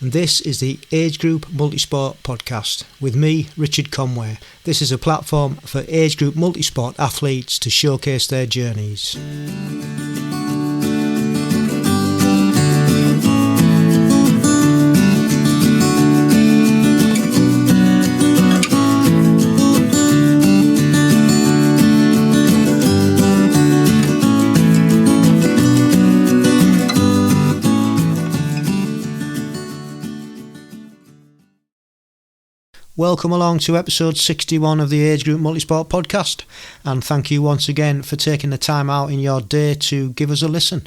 and this is the Agegroup Multisport podcast with me, Richard Conway. This is a platform for Agegroup Multisport athletes to showcase their journeys. Welcome along to episode 61 of the Agegroup Multisport podcast, and thank you once again for taking the time out in your day to give us a listen,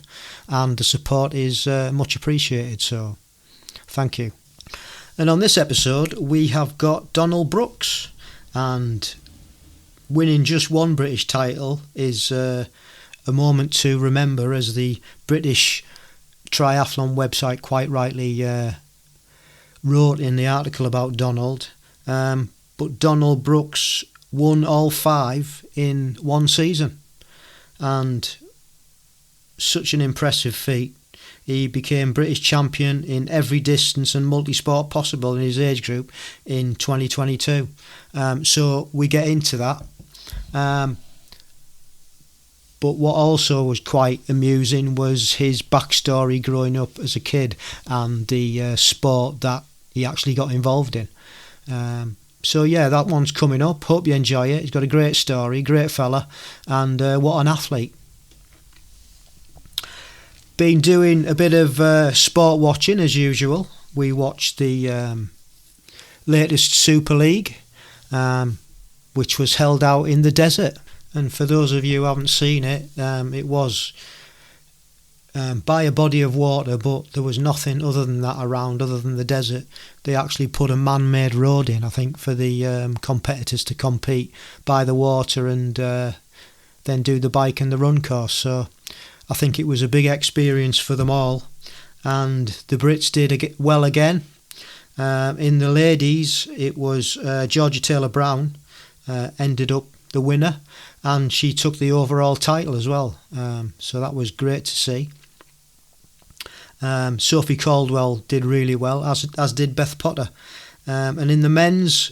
and the support is much appreciated, so thank you. And on this episode we have got Donald Brooks, and winning just one British title is a moment to remember, as the British Triathlon website quite rightly wrote in the article about Donald. But Donald Brooks won all 5 in one season, and such an impressive feat. He became British champion in every distance and multi-sport possible in his age group in 2022. So we get into that. But what also was quite amusing was his backstory growing up as a kid and the sport that he actually got involved in. So yeah, that one's coming up. Hope you enjoy it. He's got a great story, great fella, and what an athlete. Been doing a bit of sport watching as usual. We watched the latest Super League, which was held out in the desert. And for those of you who haven't seen it, it was by a body of water, but there was nothing other than that around, other than the desert. They actually put a man-made road in, I think, for the competitors to compete by the water and then do the bike and the run course. So I think it was a big experience for them all, and the Brits did well again. In the ladies, it was Georgia Taylor-Brown ended up the winner, and she took the overall title as well. So that was great to see. Sophie Caldwell did really well, as did Beth Potter. And in the men's,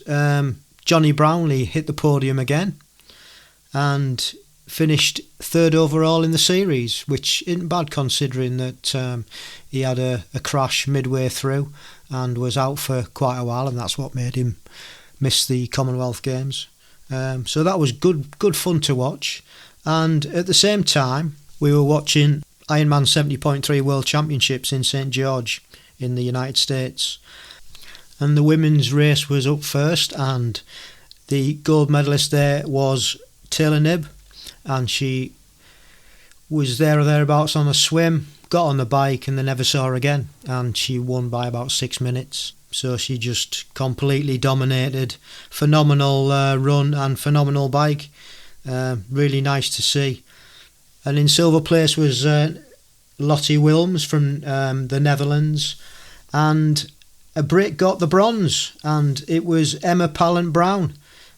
Johnny Brownlee hit the podium again and finished 3rd overall in the series, which isn't bad considering that he had a crash midway through and was out for quite a while, and that's what made him miss the Commonwealth Games. So that was good fun to watch. And at the same time, we were watching Ironman 70.3 World Championships in St George in the United States. And the women's race was up first, and the gold medalist there was Taylor Knibb, and she was there or thereabouts on a swim, got on the bike, and they never saw her again, and she won by about 6 minutes. So she just completely dominated. Phenomenal run and phenomenal bike. Really nice to see. And in silver place was Lottie Wilms from the Netherlands. And a Brit got the bronze, and it was Emma Pallant-Brown.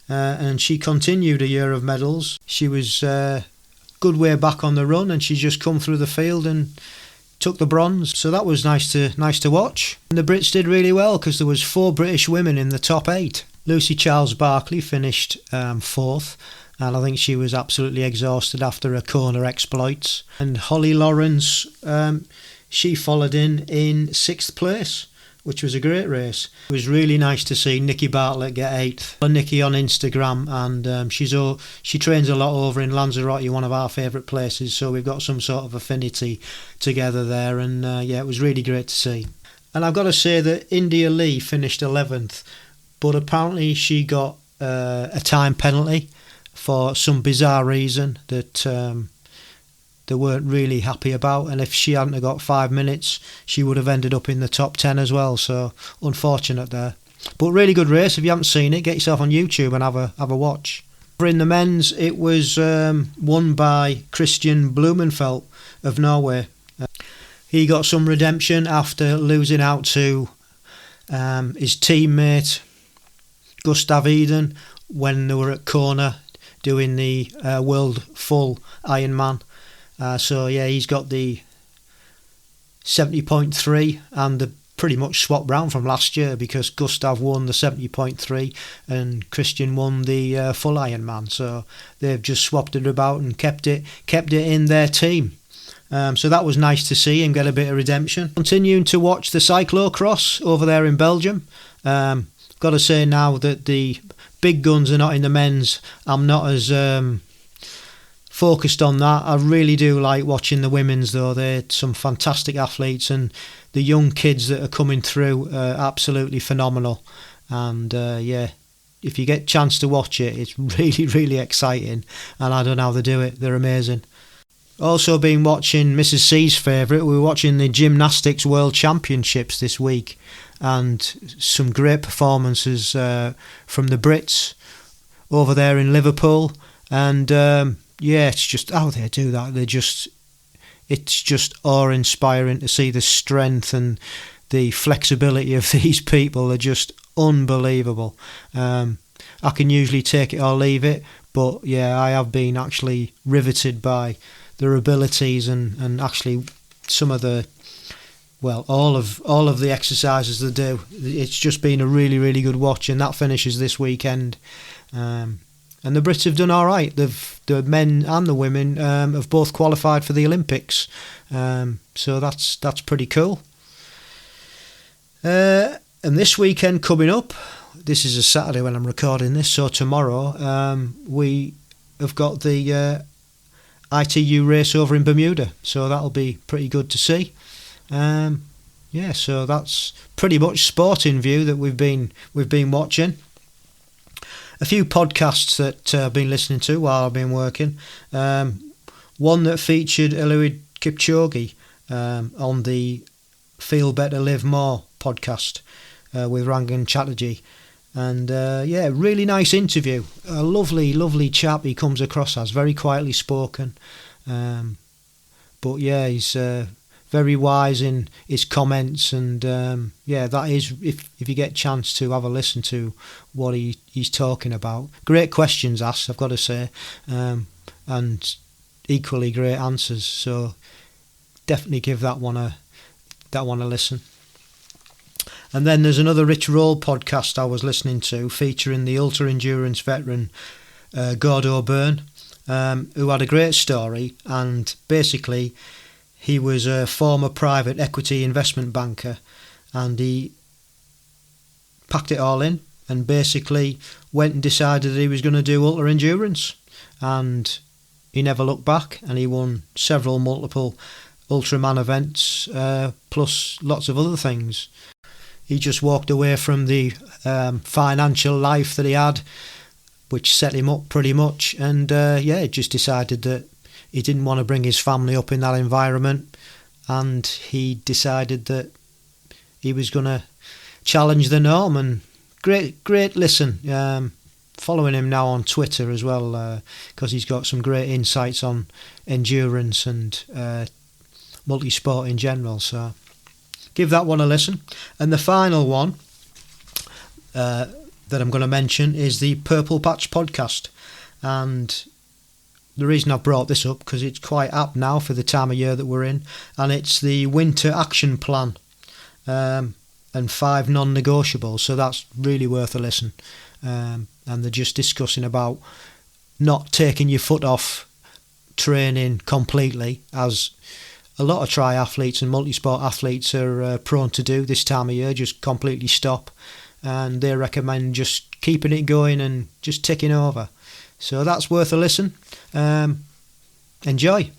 And she continued a year of medals. She was good way back on the run, and she just come through the field and took the bronze. So that was nice to watch. And the Brits did really well, because there was 4 British women in the top 8. Lucy Charles-Barkley finished 4th, and I think she was absolutely exhausted after her Kona exploits. And Holly Lawrence, she followed in 6th place, which was a great race. It was really nice to see Nikki Bartlett get 8th. Follow Nikki on Instagram, and she trains a lot over in Lanzarote, one of our favourite places, so we've got some sort of affinity together there, and yeah, it was really great to see. And I've got to say that India Lee finished 11th, but apparently she got a time penalty for some bizarre reason that they weren't really happy about, and if she hadn't have got 5 minutes, she would have ended up in the top 10 as well. So unfortunate there, but really good race. If you haven't seen it, get yourself on YouTube and have a watch. In the men's, it was won by Christian Blumenfeld of Norway. He got some redemption after losing out to his teammate Gustav Iden when they were at Kona doing the World Full Ironman. So yeah, he's got the 70.3 and the pretty much swapped round from last year, because Gustav won the 70.3 and Christian won the full Ironman. So they've just swapped it about and kept it in their team. So that was nice to see him get a bit of redemption. Continuing to watch the cyclocross over there in Belgium. Got to say now that the big guns are not in the men's, I'm not as focused on that. I really do like watching the women's though. They're some fantastic athletes, and the young kids that are coming through are absolutely phenomenal. And if you get a chance to watch it, it's really, really exciting, and I don't know how they do it. They're amazing. Also been watching Mrs. C's favourite. We were watching the Gymnastics World Championships this week, and some great performances from the Brits over there in Liverpool. And it's just how they do that. It's just awe-inspiring to see the strength and the flexibility of these people. They're just unbelievable. I can usually take it or leave it, but I have been actually riveted by their abilities and actually some of the all of the exercises they do. It's just been a really, really good watch, and that finishes this weekend. And the Brits have done all right. The men and the women have both qualified for the Olympics, so that's pretty cool. And this weekend coming up, this is a Saturday when I'm recording this, so tomorrow we have got the ITU race over in Bermuda, so that'll be pretty good to see. So that's pretty much Sporting View that we've been watching. A few podcasts that I've been listening to while I've been working. One that featured Eliud Kipchoge on the Feel Better Live More podcast with Rangan Chatterjee. And really nice interview. A lovely, lovely chap he comes across as, very quietly spoken. But he's very wise in his comments, and that is, if you get a chance to have a listen to what he's talking about. Great questions asked, I've got to say, and equally great answers. So definitely give that one a listen. And then there's another Rich Roll podcast I was listening to, featuring the ultra endurance veteran Gordo Byrne, who had a great story. And basically, he was a former private equity investment banker, and he packed it all in and basically went and decided that he was going to do ultra endurance. And he never looked back, and he won several multiple Ultraman events, plus lots of other things. He just walked away from the financial life that he had, which set him up pretty much, and just decided that he didn't want to bring his family up in that environment, and he decided that he was going to challenge the norm. And great listen. Following him now on Twitter as well, because he's got some great insights on endurance and multisport in general. So give that one a listen. And the final one that I'm going to mention is the Purple Patch podcast. And the reason I've brought this up, because it's quite apt now for the time of year that we're in, and it's the winter action plan and 5 non-negotiables. So that's really worth a listen. And they're just discussing about not taking your foot off training completely, as a lot of triathletes and multisport athletes are prone to do this time of year, just completely stop. And they recommend just keeping it going and just ticking over. So that's worth a listen. Enjoy.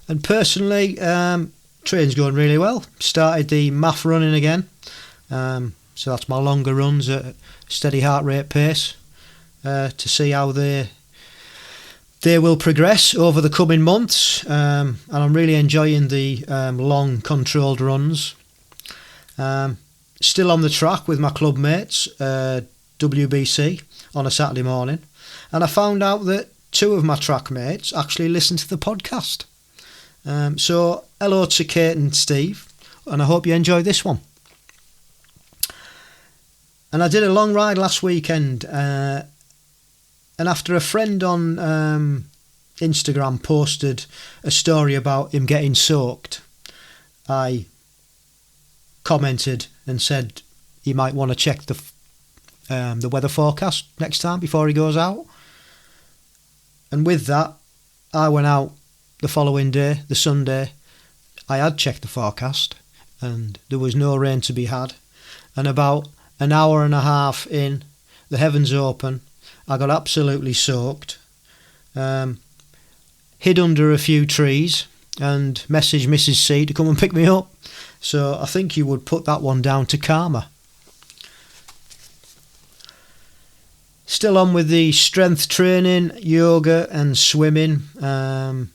And personally, training's going really well. Started the MAF running again. So that's my longer runs at a steady heart rate pace, to see how they will progress over the coming months. And I'm really enjoying the long controlled runs. Still on the track with my club mates, WBC, on a Saturday morning. And I found out that 2 of my track mates actually listen to the podcast. So hello to Kate and Steve, and I hope you enjoyed this one. And I did a long ride last weekend, and after a friend on Instagram posted a story about him getting soaked, I commented and said he might want to check the weather forecast next time before he goes out. And with that, I went out the following day, the Sunday. I had checked the forecast and there was no rain to be had. And about an hour and a half in, the heavens open, I got absolutely soaked, hid under a few trees and messaged Mrs. C to come and pick me up. So I think you would put that one down to karma. Still on with the strength training, yoga and swimming, and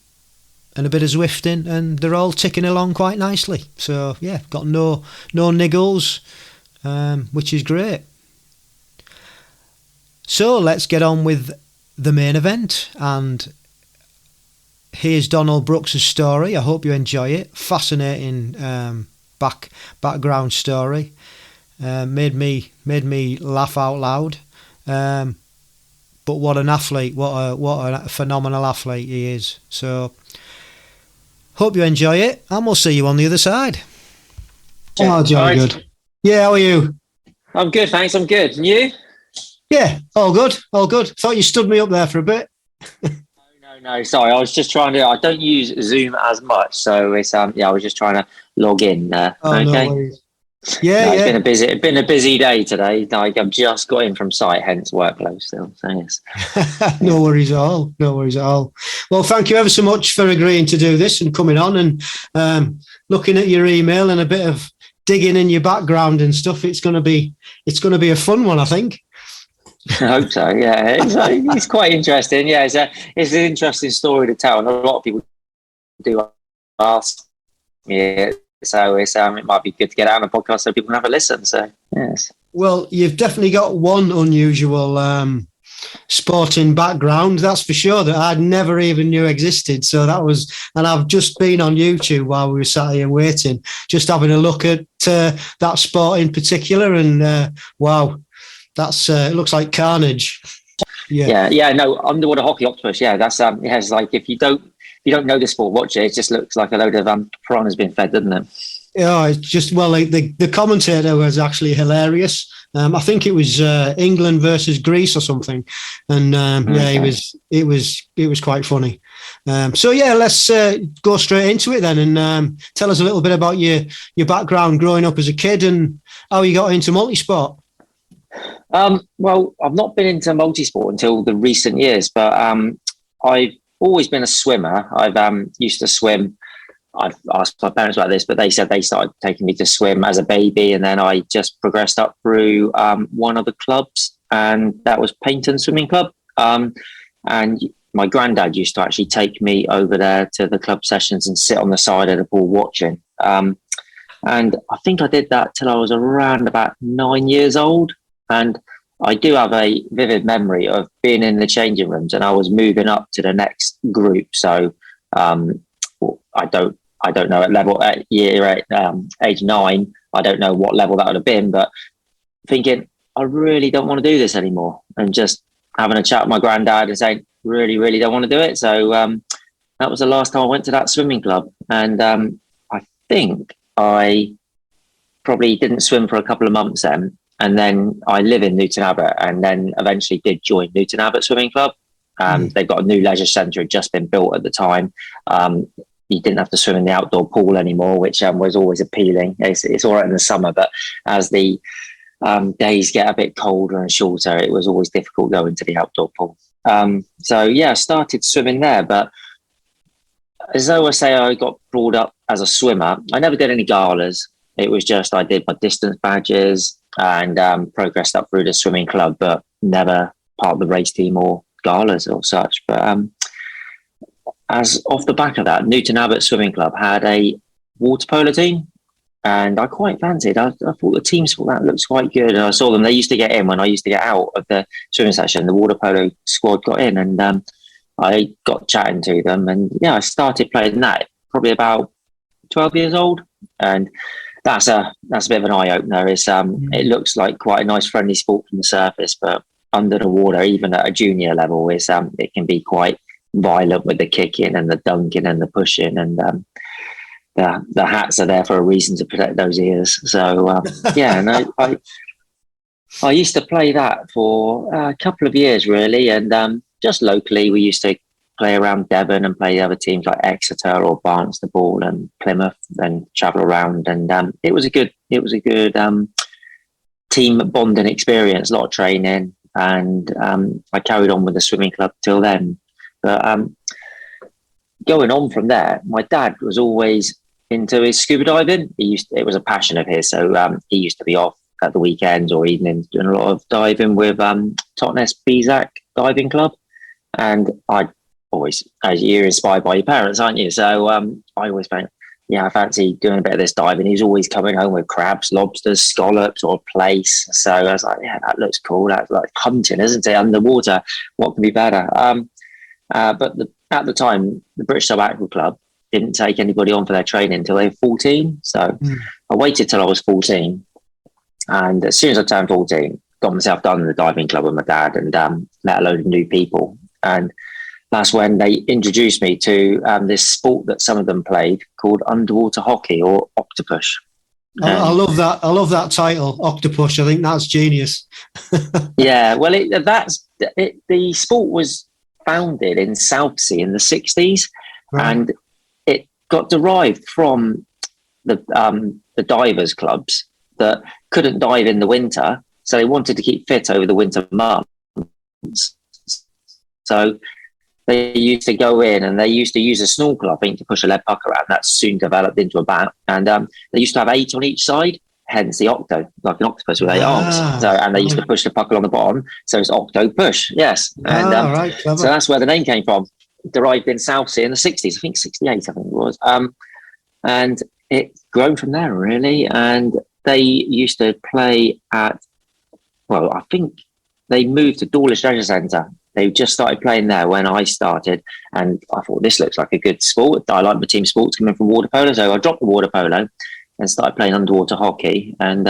a bit of Zwifting, and they're all ticking along quite nicely. So yeah, got no niggles, which is great. So let's get on with the main event, and here's Donald Brooks' story. I hope you enjoy it. Fascinating background story. Made me laugh out loud. But what an athlete! What a phenomenal athlete he is. So hope you enjoy it, and we'll see you on the other side. Oh, jolly good. Yeah, how are you? I'm good, thanks. I'm good. And you? Yeah, all good, all good. Thought you stood me up there for a bit. No. Sorry, I was just trying to. I don't use Zoom as much, so it's I was just trying to log in. Oh, okay. No worries. Yeah, It's been a busy day today. Like I've just got in from site, hence workload still. So yes. No worries at all. No worries at all. Well, thank you ever so much for agreeing to do this and coming on and looking at your email and a bit of digging in your background and stuff. It's gonna be a fun one, I think. I hope so. Yeah, it's quite interesting. Yeah, it's an interesting story to tell, and a lot of people do ask me. So it might be good to get out on a podcast so people can have a listen. So yes. Well, you've definitely got one unusual sporting background, that's for sure, that I never even knew existed. So that was, and I've just been on YouTube while we were sat here waiting, just having a look at that sport in particular, and wow, that's it looks like carnage. Yeah. No, underwater hockey octopus. Yeah, that's it's like if you don't know the sport, watch it. It just looks like a load of piranhas being fed, doesn't it? Yeah, it's just, well, like the commentator was actually hilarious. I think it was England versus Greece or something, and okay. It was quite funny. So yeah, let's go straight into it then, and tell us a little bit about your background growing up as a kid and how you got into multisport. Well, I've not been into multisport until the recent years, but I've always been a swimmer. I've used to swim. I've asked my parents about this, but they said they started taking me to swim as a baby, and then I just progressed up through one of the clubs, and that was Paynton Swimming Club. And my granddad used to actually take me over there to the club sessions and sit on the side of the pool watching. And I think I did that till I was around about 9 years old. And I do have a vivid memory of being in the changing rooms, and I was moving up to the next group. So I don't know at age 9, I don't know what level that would have been, but thinking I really don't want to do this anymore, and just having a chat with my granddad and saying really don't want to do it. So that was the last time I went to that swimming club, and I think I probably didn't swim for a couple of months then. And then I live in Newton Abbot, and then eventually did join Newton Abbot Swimming Club. They've got a new leisure centre had just been built at the time. You didn't have to swim in the outdoor pool anymore, which was always appealing. It's all right in the summer, but as the days get a bit colder and shorter, it was always difficult going to the outdoor pool. So yeah, I started swimming there, but as though I say I got brought up as a swimmer, I never did any galas. It was just I did my distance badges and progressed up through the swimming club, but never part of the race team or galas or such. But as off the back of that, Newton Abbot Swimming Club had a water polo team, and I quite fancied. I thought the team sport that looks quite good, and I saw them. They used to get in when I used to get out of the swimming session. The water polo squad got in, and I got chatting to them, and yeah, I started playing that probably about 12 years old, and that's a bit of an eye opener. It looks like quite a nice friendly sport from the surface, but under the water, even at a junior level, it can be quite violent with the kicking and the dunking and the pushing. And the hats are there for a reason to protect those ears. So yeah, and I used to play that for a couple of years really, and just locally we used to play around Devon and play other teams like Exeter or Barnstaple and Plymouth, and travel around, and it was a good team bonding experience, a lot of training, and I carried on with the swimming club till then. But going on from there, my dad was always into his scuba diving. It was a passion of his, so he used to be off at the weekends or evenings doing a lot of diving with Totnes Bezac Diving Club, and I always, as you're inspired by your parents, aren't you? So I always think, I fancy doing a bit of this diving. He's always coming home with crabs, lobsters, scallops, or plaice. So I was like, that looks cool. That's like hunting, isn't it? Underwater, what can be better? But at the time, the British Aqua Club didn't take anybody on for their training until they were 14. So I waited till I was 14. And as soon as I turned 14, got myself done in the diving club with my dad, and met a load of new people. And that's when they introduced me to this sport that some of them played called underwater hockey, or Octopush. I love that. I love that title, Octopush. I think that's genius. Yeah, well, the sport was founded in Southsea in the 60s, right. And it got derived from the divers clubs that couldn't dive in the winter, so they wanted to keep fit over the winter months. So they used to go in and they used to use a snorkel, I think, to push a lead puck around. That soon developed into a bat. And they used to have 8 on each side, hence the octo, like an octopus with 8 arms. So, and they used to push the puck along the bottom. So it's Octopush, yes. And right, so that's where the name came from. Derived in Southsea in the 60s, I think 68, I think it was. And it's grown from there, really. And they used to play at, well, I think they moved to Dawlish Leisure Centre. They just started playing there when I started, and I thought, this looks like a good sport. I like my team sports coming from water polo, so I dropped the water polo and started playing underwater hockey. And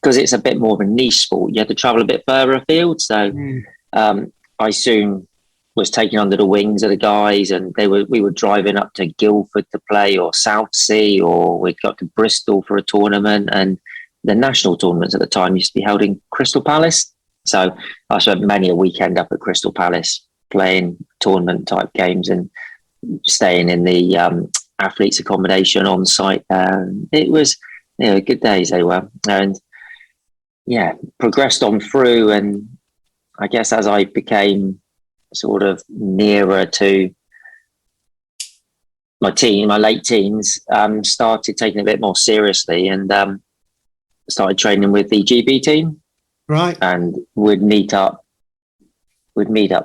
because it's a bit more of a niche sport, you had to travel a bit further afield. So I soon was taken under the wings of the guys, and we were driving up to Guildford to play, or Southsea, or we'd got to Bristol for a tournament. And the national tournaments at the time used to be held in Crystal Palace. So I spent many a weekend up at Crystal Palace playing tournament type games and staying in the athletes' accommodation on site. It was, good days they were. And progressed on through. And I guess as I became sort of nearer to my late teens, started taking it a bit more seriously, and started training with the GB team. Right. And we'd meet up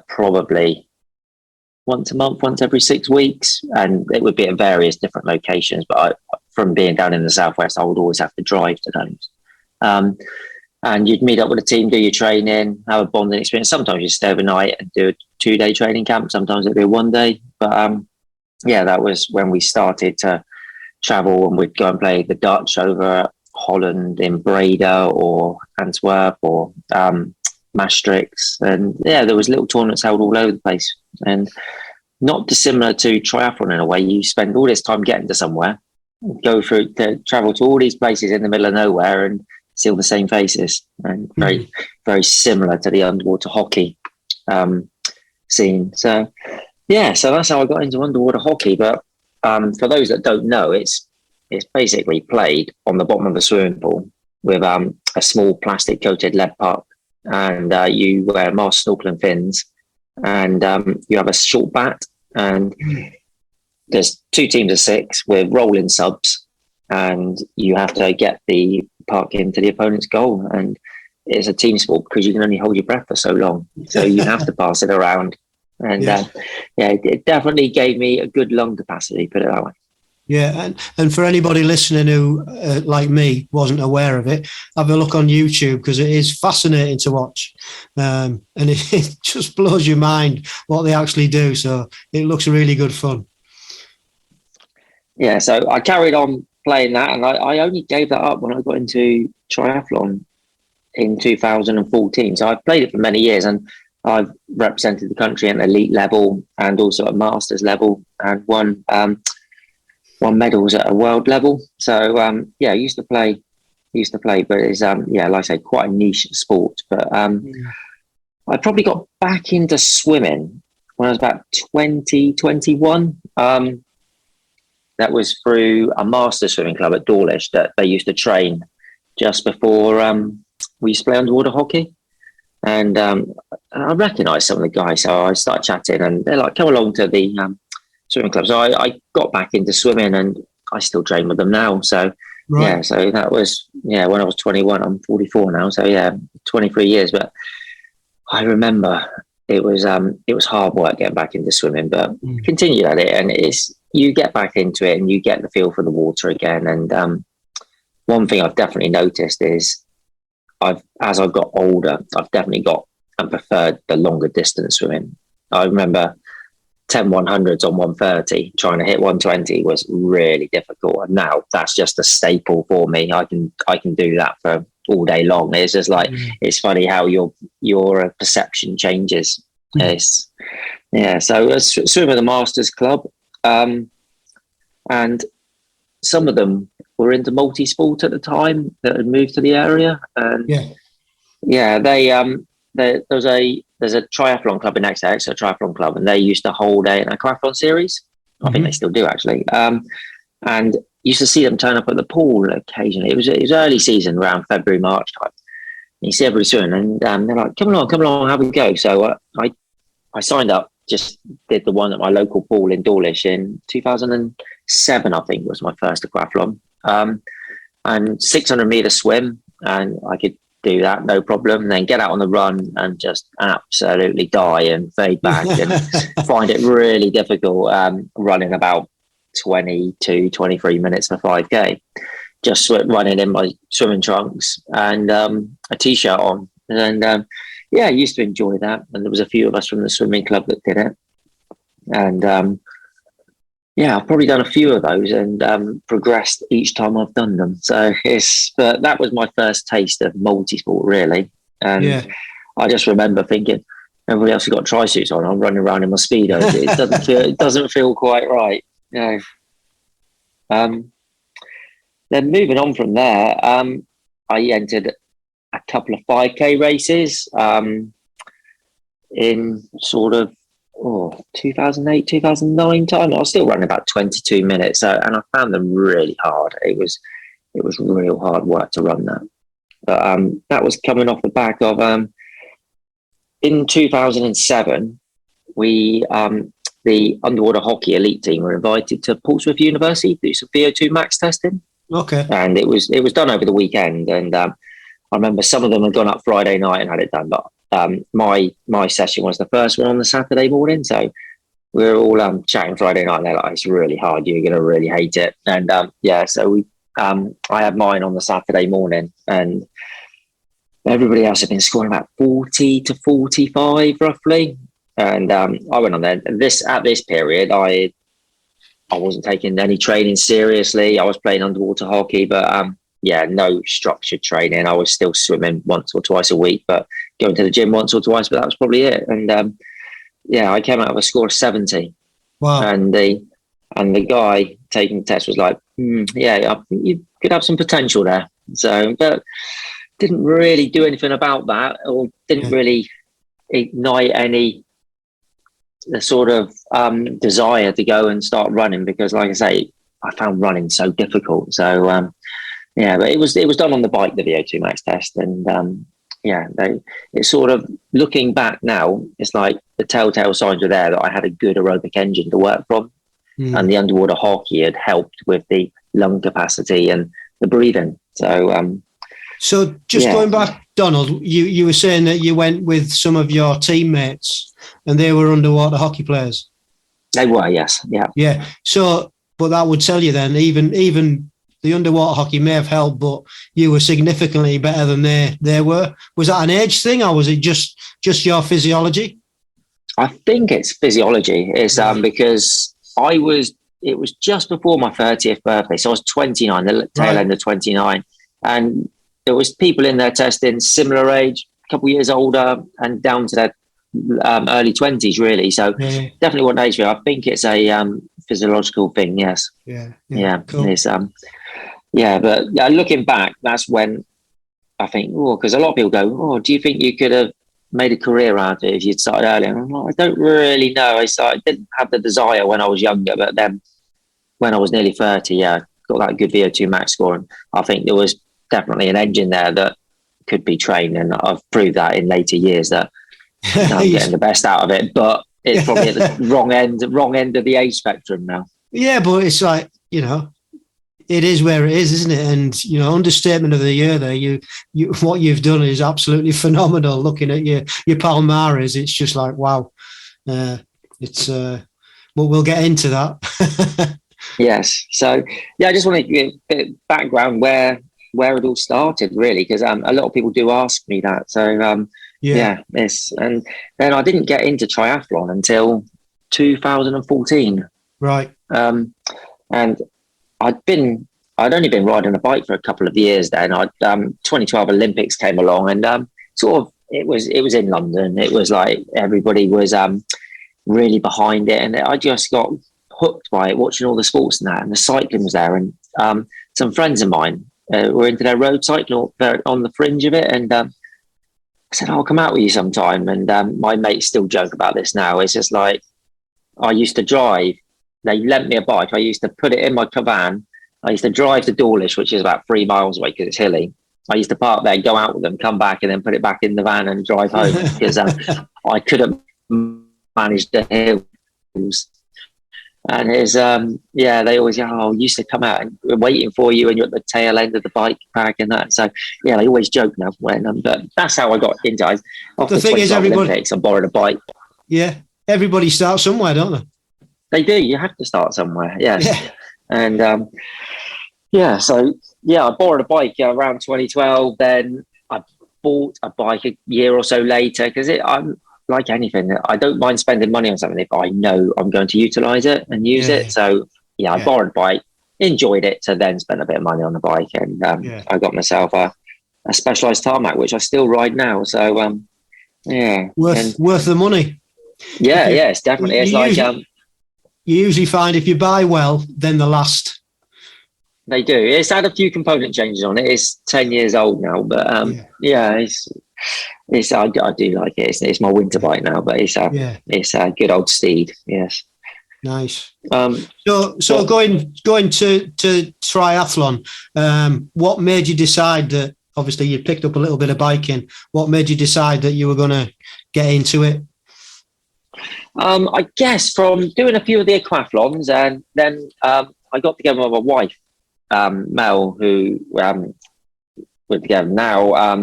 probably once a month, once every 6 weeks. And it would be at various different locations. But from being down in the Southwest, I would always have to drive to those. And you'd meet up with a team, do your training, have a bonding experience. Sometimes you stay overnight and do a 2-day training camp. Sometimes it'd be a 1 day. But that was when we started to travel, and we'd go and play the Dutch over Holland in Breda or Antwerp or Maastricht, and there was little tournaments held all over the place, and not dissimilar to triathlon in a way. You spend all this time getting to somewhere, travel to all these places in the middle of nowhere and see all the same faces, and very very similar to the underwater hockey scene. So that's how I got into underwater hockey. But for those that don't know, it's basically played on the bottom of a swimming pool with a small plastic coated lead puck, and you wear mask, snorkel and fins, and you have a short bat, and there's 2 teams of 6 with rolling subs, and you have to get the puck into the opponent's goal. And it's a team sport because you can only hold your breath for so long, so you have to pass it around. And it definitely gave me a good lung capacity, put it that way. Yeah, and for anybody listening who, like me, wasn't aware of it, have a look on YouTube, because it is fascinating to watch. And it just blows your mind what they actually do. So it looks really good fun. Yeah, so I carried on playing that, and I only gave that up when I got into triathlon in 2014. So I've played it for many years, and I've represented the country at elite level and also at masters level, and won won medals at a world level. So I used to play, but it's like I say, quite a niche sport. But I probably got back into swimming when I was about 21. That was through a master swimming club at Dawlish that they used to train just before we used to play underwater hockey. And I recognised some of the guys, so I started chatting, and they're like, "Come along to the swimming club." So I got back into swimming, and I still train with them now. So so that was when I was 21. I'm 44 now, so 23 years. But I remember it was hard work getting back into swimming, but continued at it, and you get back into it, and you get the feel for the water again. And one thing I've definitely noticed is as I've got older, I've definitely got and preferred the longer distance swimming. I remember 10 100s on 130, trying to hit 120 was really difficult. And now that's just a staple for me. I can do that for all day long. It's just like, it's funny how your perception changes. So I swim at the Masters Club. And some of them were into multisport at the time that had moved to the area. And there's a triathlon club in Exeter, a triathlon club, and they used to hold an aquathlon series. I think they still do, actually. And used to see them turn up at the pool occasionally. It was early season, around February, March time. And you see everybody swimming, and they're like, come along, have a go. So I signed up, just did the one at my local pool in Dawlish in 2007, I think was my first aquathlon. And 600 meter swim, and I could do that no problem, and then get out on the run and just absolutely die and fade back and find it really difficult running about 22 23 minutes for 5k, just running in my swimming trunks and a t-shirt on. And I used to enjoy that, and there was a few of us from the swimming club that did it. And I've probably done a few of those and progressed each time I've done them. So but that was my first taste of multisport, really. And I just remember thinking, everybody else has got tri-suits on, I'm running around in my Speedos. It doesn't feel quite right. Then moving on from there, I entered a couple of 5k races in sort of 2008, 2009 time. I was still running about 22 minutes, and I found them really hard. It was real hard work to run that. But that was coming off the back of in 2007, we the underwater hockey elite team were invited to Portsmouth University to do some VO2 max testing. Okay. And it was done over the weekend, and I remember some of them had gone up Friday night and had it done, but my session was the first one on the Saturday morning. So we were all chatting Friday night, and they're like, it's really hard, you're going to really hate it. And so we I had mine on the Saturday morning, and everybody else had been scoring about 40 to 45 roughly. And I went on there. At this period, I wasn't taking any training seriously. I was playing underwater hockey, but no structured training. I was still swimming once or twice a week, but going to the gym once or twice, but that was probably it. And I came out with a score of 70. Wow. And the guy taking the test was like, you could have some potential there. So, but didn't really do anything about that, or didn't really ignite any the sort of desire to go and start running, because like I say, I found running so difficult. So but it was done on the bike, the VO2 max test, and it's sort of, looking back now, it's like the telltale signs were there that I had a good aerobic engine to work from, and the underwater hockey had helped with the lung capacity and the breathing. So just going back, Donald, you were saying that you went with some of your teammates and they were underwater hockey players. They were, yes. Yeah. So, but that would tell you then, even the underwater hockey may have helped, but you were significantly better than they were. Was that an age thing, or was it just your physiology? I think it's physiology. It's because it was just before my 30th birthday. So I was 29, the tail end of 29. And there was people in there testing similar age, a couple of years older, and down to their early 20s, really. So definitely what age. I think it's a physiological thing. Yes. Yeah. Cool. It's but looking back, that's when I think, because a lot of people go, do you think you could have made a career out of it if you'd started earlier? And I'm like, I don't really know. I didn't have the desire when I was younger, but then when I was nearly 30, got that good VO2 max score, and I think there was definitely an engine there that could be trained, and I've proved that in later years that I'm getting the best out of it, but it's probably at the wrong end of the age spectrum now. Yeah, but it's like, it is where it is, isn't it? And understatement of the year there. You what you've done is absolutely phenomenal. Looking at your Palmares, it's just like wow. It's but we'll get into that. Yes. So I just want to give a bit of background where it all started, really, because a lot of people do ask me that. So and then I didn't get into triathlon until 2014. Right. And I'd only been riding a bike for a couple of years then. 2012 Olympics came along, and it was in London. It was like everybody was really behind it, and I just got hooked by it, watching all the sports and that, and the cycling was there, and some friends of mine were into their road cycling on the fringe of it, and I said, I'll come out with you sometime. And my mates still joke about this now. It's just like, I used to drive. They lent me a bike. I used to put it in my van. I used to drive to Dawlish, which is about 3 miles away because it's hilly. I used to park there, go out with them, come back, and then put it back in the van and drive home because I couldn't manage the hills. And it's they always used to come out and we're waiting for you, and you're at the tail end of the bike pack and that. So they always joke now when but that's how I got into it. After the thing is, everybody Olympics, I borrowed a bike. Yeah, everybody starts somewhere, don't they? They do. You have to start somewhere. Yes. Yeah. And I borrowed a bike around 2012. Then I bought a bike a year or so later because I'm like anything. I don't mind spending money on something if I know I'm going to utilize it and use it. So I borrowed a bike, enjoyed it, to then spend a bit of money on the bike, and I got myself a Specialized tarmac, which I still ride now. So worth the money. Yeah, it's definitely. It's you usually find if you buy well, then they last. They do. It's had a few component changes on it. It's 10 years old now, but it's I do like it. It's my winter bike now, but it's a good old steed. Yes. Nice. So going to triathlon, what made you decide that? Obviously, you picked up a little bit of biking. What made you decide that you were going to get into it? I guess from doing a few of the aquathlons, and then I got together with my wife, Mel, who we're together now.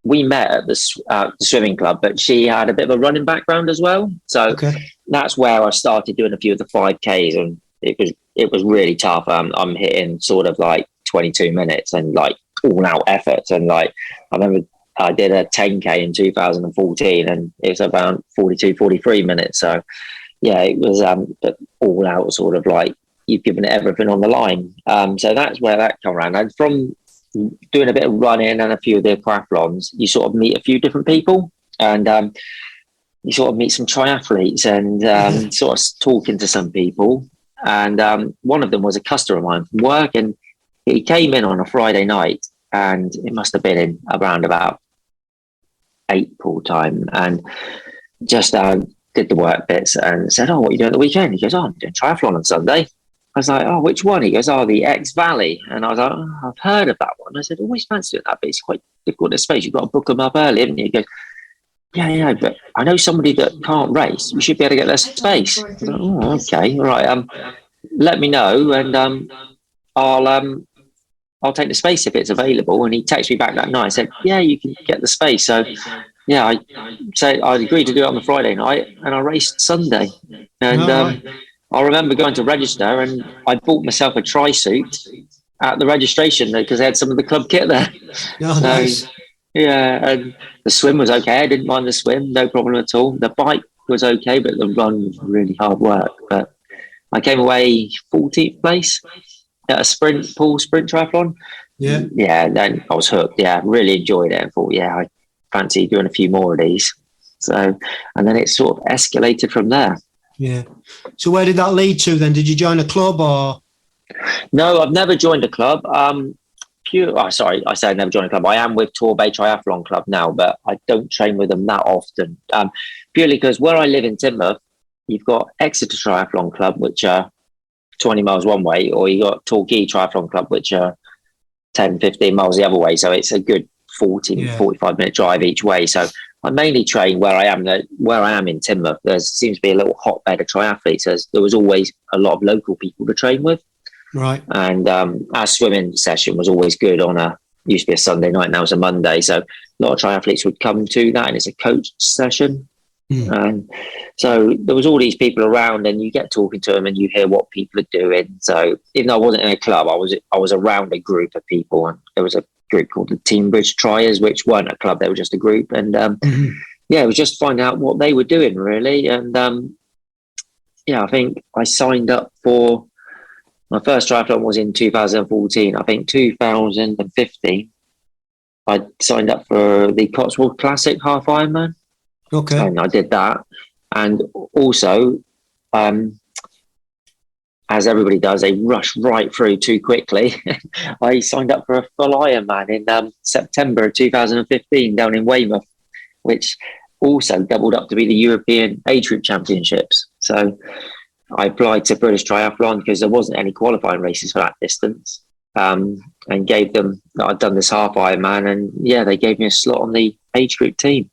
We met at the swimming club, but she had a bit of a running background as well. So that's where I started doing a few of the 5Ks, and it was really tough. I'm hitting sort of like 22 minutes and like all out effort, and like I remember I did a 10K in 2014 and it's about 43 minutes. So it was all out, sort of like you've given everything on the line. So that's where that came around. And from doing a bit of running and a few of the aquathlons, you sort of meet a few different people, and you sort of meet some triathletes, and sort of talking to some people. And one of them was a customer of mine from work, and he came in on a Friday night, and it must have been in around about April time, and just did the work bits and said, what are you doing at the weekend? He goes, I'm doing triathlon on Sunday. I was like, which one? He goes, the X Valley. And I was like, I've heard of that one. I said, always fancy doing that, but it's quite difficult to space. You've got to book them up early, haven't you? He goes, yeah, but I know somebody that can't race. We should be able to get their space. I was like, okay, all right. Let me know, and I'll take the space if it's available. And he texted me back that night and said, yeah, you can get the space. So I agreed to do it on the Friday night, and I raced Sunday. And I remember going to register, and I bought myself a tri-suit at the registration because they had some of the club kit there. Nice. Yeah, and the swim was okay. I didn't mind the swim, no problem at all. The bike was okay, but the run was really hard work. But I came away 14th place at a pool sprint triathlon. Yeah, then I was hooked. Yeah, really enjoyed it, and thought, I fancy doing a few more of these. So, and then it sort of escalated from there. Yeah. So where did that lead to then? Did you join a club or? No, I've never joined a club. Sorry, I say I've never joined a club. I am with Torbay Triathlon Club now, but I don't train with them that often. Purely because where I live in Teignmouth, you've got Exeter Triathlon Club, which are 20 miles one way, or you got Torquay Triathlon Club, which are 10, 15 miles the other way. So it's a good 45-minute drive each way. So I mainly train where I am in Teignmouth. There seems to be a little hotbed of triathletes. There was always a lot of local people to train with. Right. And our swimming session was always good used to be a Sunday night, now it's a Monday. So a lot of triathletes would come to that, and it's a coach session. And so there was all these people around, and you get talking to them and you hear what people are doing. So even though I wasn't in a club, I was around a group of people, and there was a group called the Team Bridge Triers, which weren't a club, they were just a group. And it was just finding out what they were doing, really. And I think I signed up for my first triathlon was in 2014. I think 2015 I signed up for the Cotswold Classic Half Ironman. Okay. And I did that. And also, as everybody does, they rush right through too quickly. I signed up for a full Ironman in September 2015 down in Weymouth, which also doubled up to be the European Age Group Championships. So I applied to British Triathlon because there wasn't any qualifying races for that distance, and gave them that I'd done this half Ironman, and they gave me a slot on the age group team.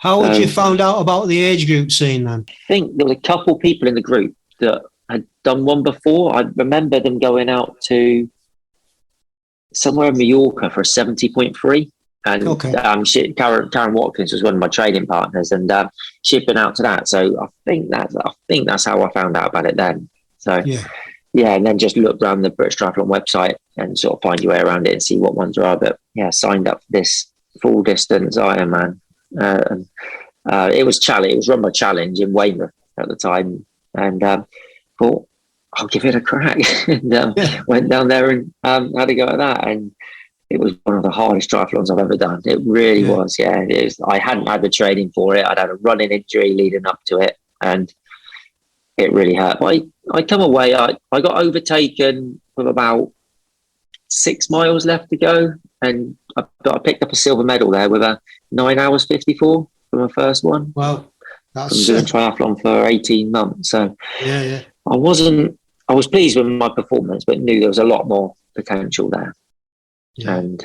How would you found out about the age group scene then? I think there was a couple people in the group that had done one before. I remember them going out to somewhere in Mallorca for a 70.3. And Karen Watkins was one of my training partners, and she'd been out to that. So I think that's how I found out about it then. So and then just look around the British Triathlon website and sort of find your way around it and see what ones are. But signed up for this full distance Ironman. It was run by Challenge in Weymouth at the time, and thought I'll give it a crack. And went down there and had a go at that, and it was one of the hardest triathlons I've ever done. It really was. It was. I hadn't had the training for it. I'd had a running injury leading up to it, and it really hurt. I come away. I got overtaken with about 6 miles left to go, and I picked up a silver medal there with a 9 hours 54 for my first one. Wow, that's doing triathlon for 18 months. So I was pleased with my performance, but knew there was a lot more potential there. And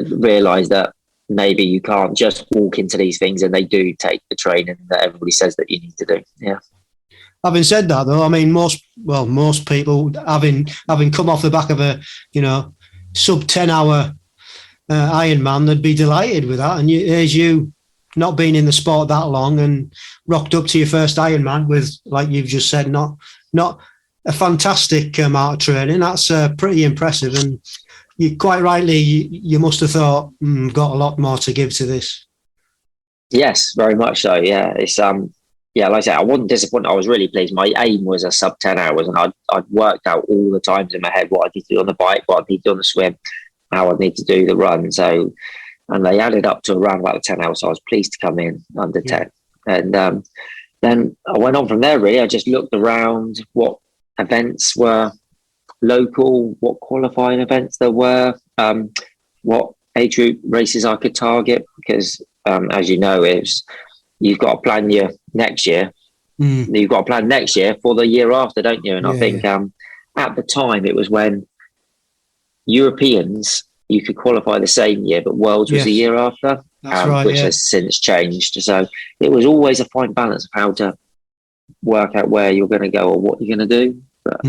realised that maybe you can't just walk into these things, and they do take the training that everybody says that you need to do. Yeah. Having said that, though, I mean, most people having come off the back of a sub 10-hour Ironman, they'd be delighted with that. And you not been in the sport that long and rocked up to your first Ironman with, like you've just said, not a fantastic amount of training. That's pretty impressive. And you quite rightly, you must have thought, got a lot more to give to this. Yes, very much so. Yeah, it's like I said, I wasn't disappointed. I was really pleased. My aim was a sub 10 hours, and I'd worked out all the times in my head what I need to do on the bike, what I need to do on the swim, how I'd need to do the run. So, and they added up to around about 10 hours. So I was pleased to come in under 10. And then I went on from there, really. I just looked around what events were local, what qualifying events there were, what age group races I could target, because as you know, you've got to plan your next year. You've got to plan next year for the year after, don't you? And I think at the time it was when Europeans, you could qualify the same year, but Worlds was the year after, which has since changed. So it was always a fine balance of how to work out where you're going to go or what you're going to do. But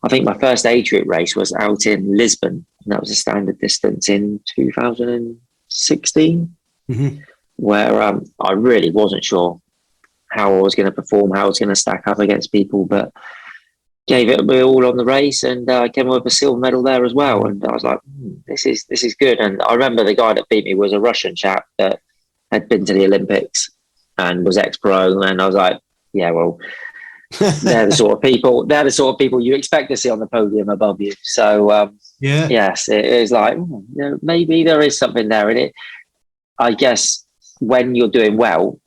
I think my first age group race was out in Lisbon, and that was a standard distance in 2016, where I really wasn't sure how I was going to perform, how I was going to stack up against people, but gave it all on the race, and I came with a silver medal there as well. And I was like, this is good. And I remember the guy that beat me was a Russian chap that had been to the Olympics and was ex-pro, and I was like, yeah, well, they're the sort of people you expect to see on the podium above you. So yes, it is like maybe there is something there in it. I guess when you're doing well,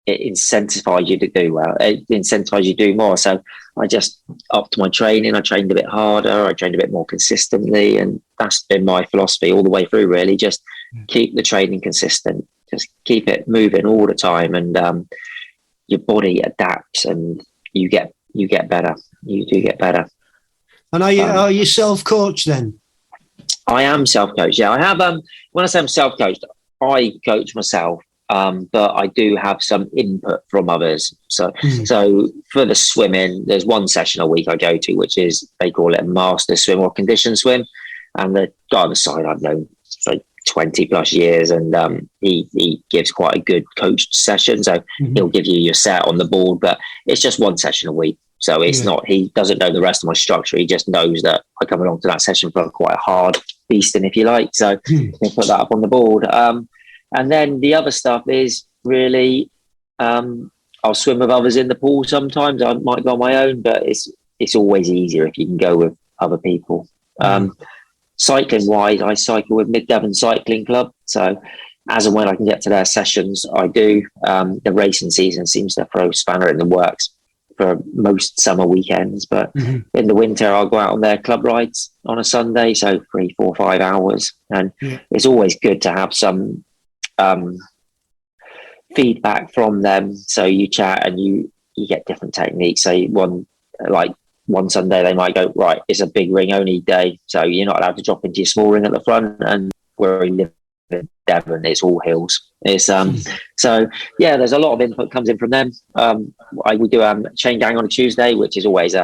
it incentivizes you to do well. It incentivizes you to do more. So I just upped my training. I trained a bit harder. I trained a bit more consistently. And that's been my philosophy all the way through, really. Just keep the training consistent. Just keep it moving all the time. And your body adapts and you get better. You do get better. And are you self-coached then? I am self-coached. Yeah, I have. When I say I'm self-coached, I coach myself. But I do have some input from others. So for the swimming, there's one session a week I go to, which is, they call it a master swim or condition swim. And the guy on the side I've known for 20 plus years, and he gives quite a good coached session. So he'll give you your set on the board, but it's just one session a week. So it's not, he doesn't know the rest of my structure. He just knows that I come along to that session for quite a hard beasting, if you like. So he'll put that up on the board. And then the other stuff is really, I'll swim with others in the pool sometimes. I might go on my own, but it's always easier if you can go with other people. Cycling-wise, I cycle with Mid Devon Cycling Club. So as and when I can get to their sessions, I do. The racing season seems to throw a spanner in the works for most summer weekends. But in the winter, I'll go out on their club rides on a Sunday, so 3, 4, 5 hours. And it's always good to have some feedback from them. So you chat and you get different techniques. So one Sunday they might go, right, it's a big ring only day, so you're not allowed to drop into your small ring at the front. And where we live in Devon, it's all hills. It's so yeah, there's a lot of input comes in from them. We do chain gang on a Tuesday, which is always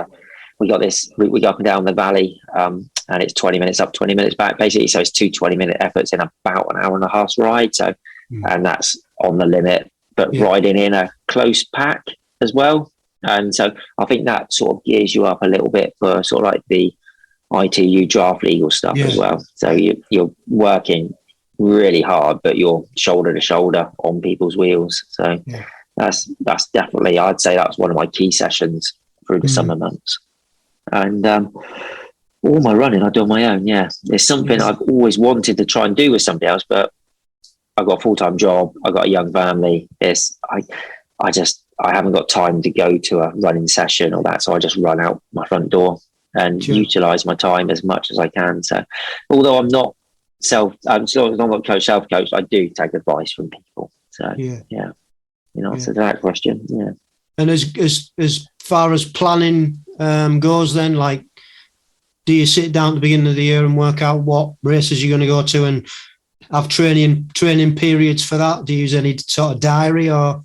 we got this. We go up and down the valley, and it's 20 minutes up, 20 minutes back, basically. So it's 2 20-minute efforts in about an hour and a half ride. So, and that's on the limit, but riding in a close pack as well. And so I think that sort of gears you up a little bit for sort of like the ITU draft legal stuff as well. So you're working really hard, but you're shoulder to shoulder on people's wheels. So that's definitely, I'd say that's one of my key sessions through the summer months. And all my running I do on my own. It's something I've always wanted to try and do with somebody else, but I've got a full-time job, I've got a young family. I haven't got time to go to a running session or that, so I just run out my front door and utilize my time as much as I can. So although I'm not self-coached, I do take advice from people. So answer to that question. And as far as planning goes, then, like, do you sit down at the beginning of the year and work out what races you're going to go to and have training periods for that? Do you use any sort of diary? Or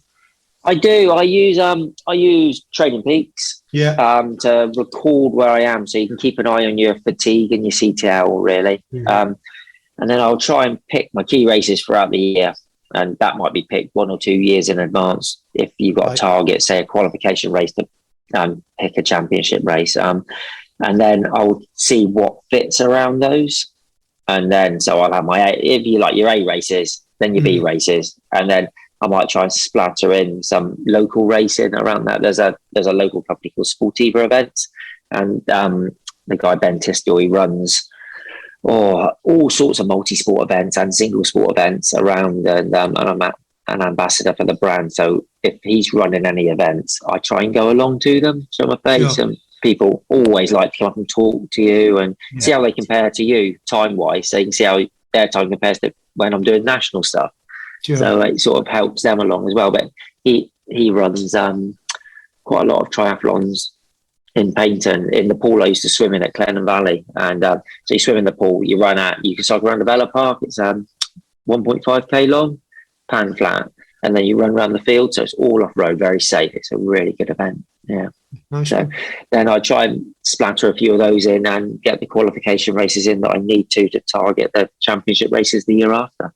I do. I use Training Peaks to record where I am, so you can keep an eye on your fatigue and your CTL, really. And then I'll try and pick my key races throughout the year, and that might be picked 1 or 2 years in advance if you've got a target, say a qualification race, to pick a championship race. And then I'll see what fits around those. And then, so I'll have if you like your A races, then your B races. And then I might try and splatter in some local racing around that. There's a local company called Sportiva Events. And the guy, Ben Tisdale, he runs all sorts of multi-sport events and single sport events around. And I'm an ambassador for the brand. So if he's running any events, I try and go along to them, show my face. And people always like to come up and talk to you and see how they compare to you time-wise, so you can see how their time compares to when I'm doing national stuff. So it sort of helps them along as well. But he runs quite a lot of triathlons in Paynton. In the pool I used to swim in at Clenham Valley. And so you swim in the pool, you run out, you can cycle around the Vela Park. It's 1.5k long, pan flat. And then you run around the field, so it's all off-road, very safe. It's a really good event. Nice. So then I try and splatter a few of those in and get the qualification races in that I need to target the championship races the year after.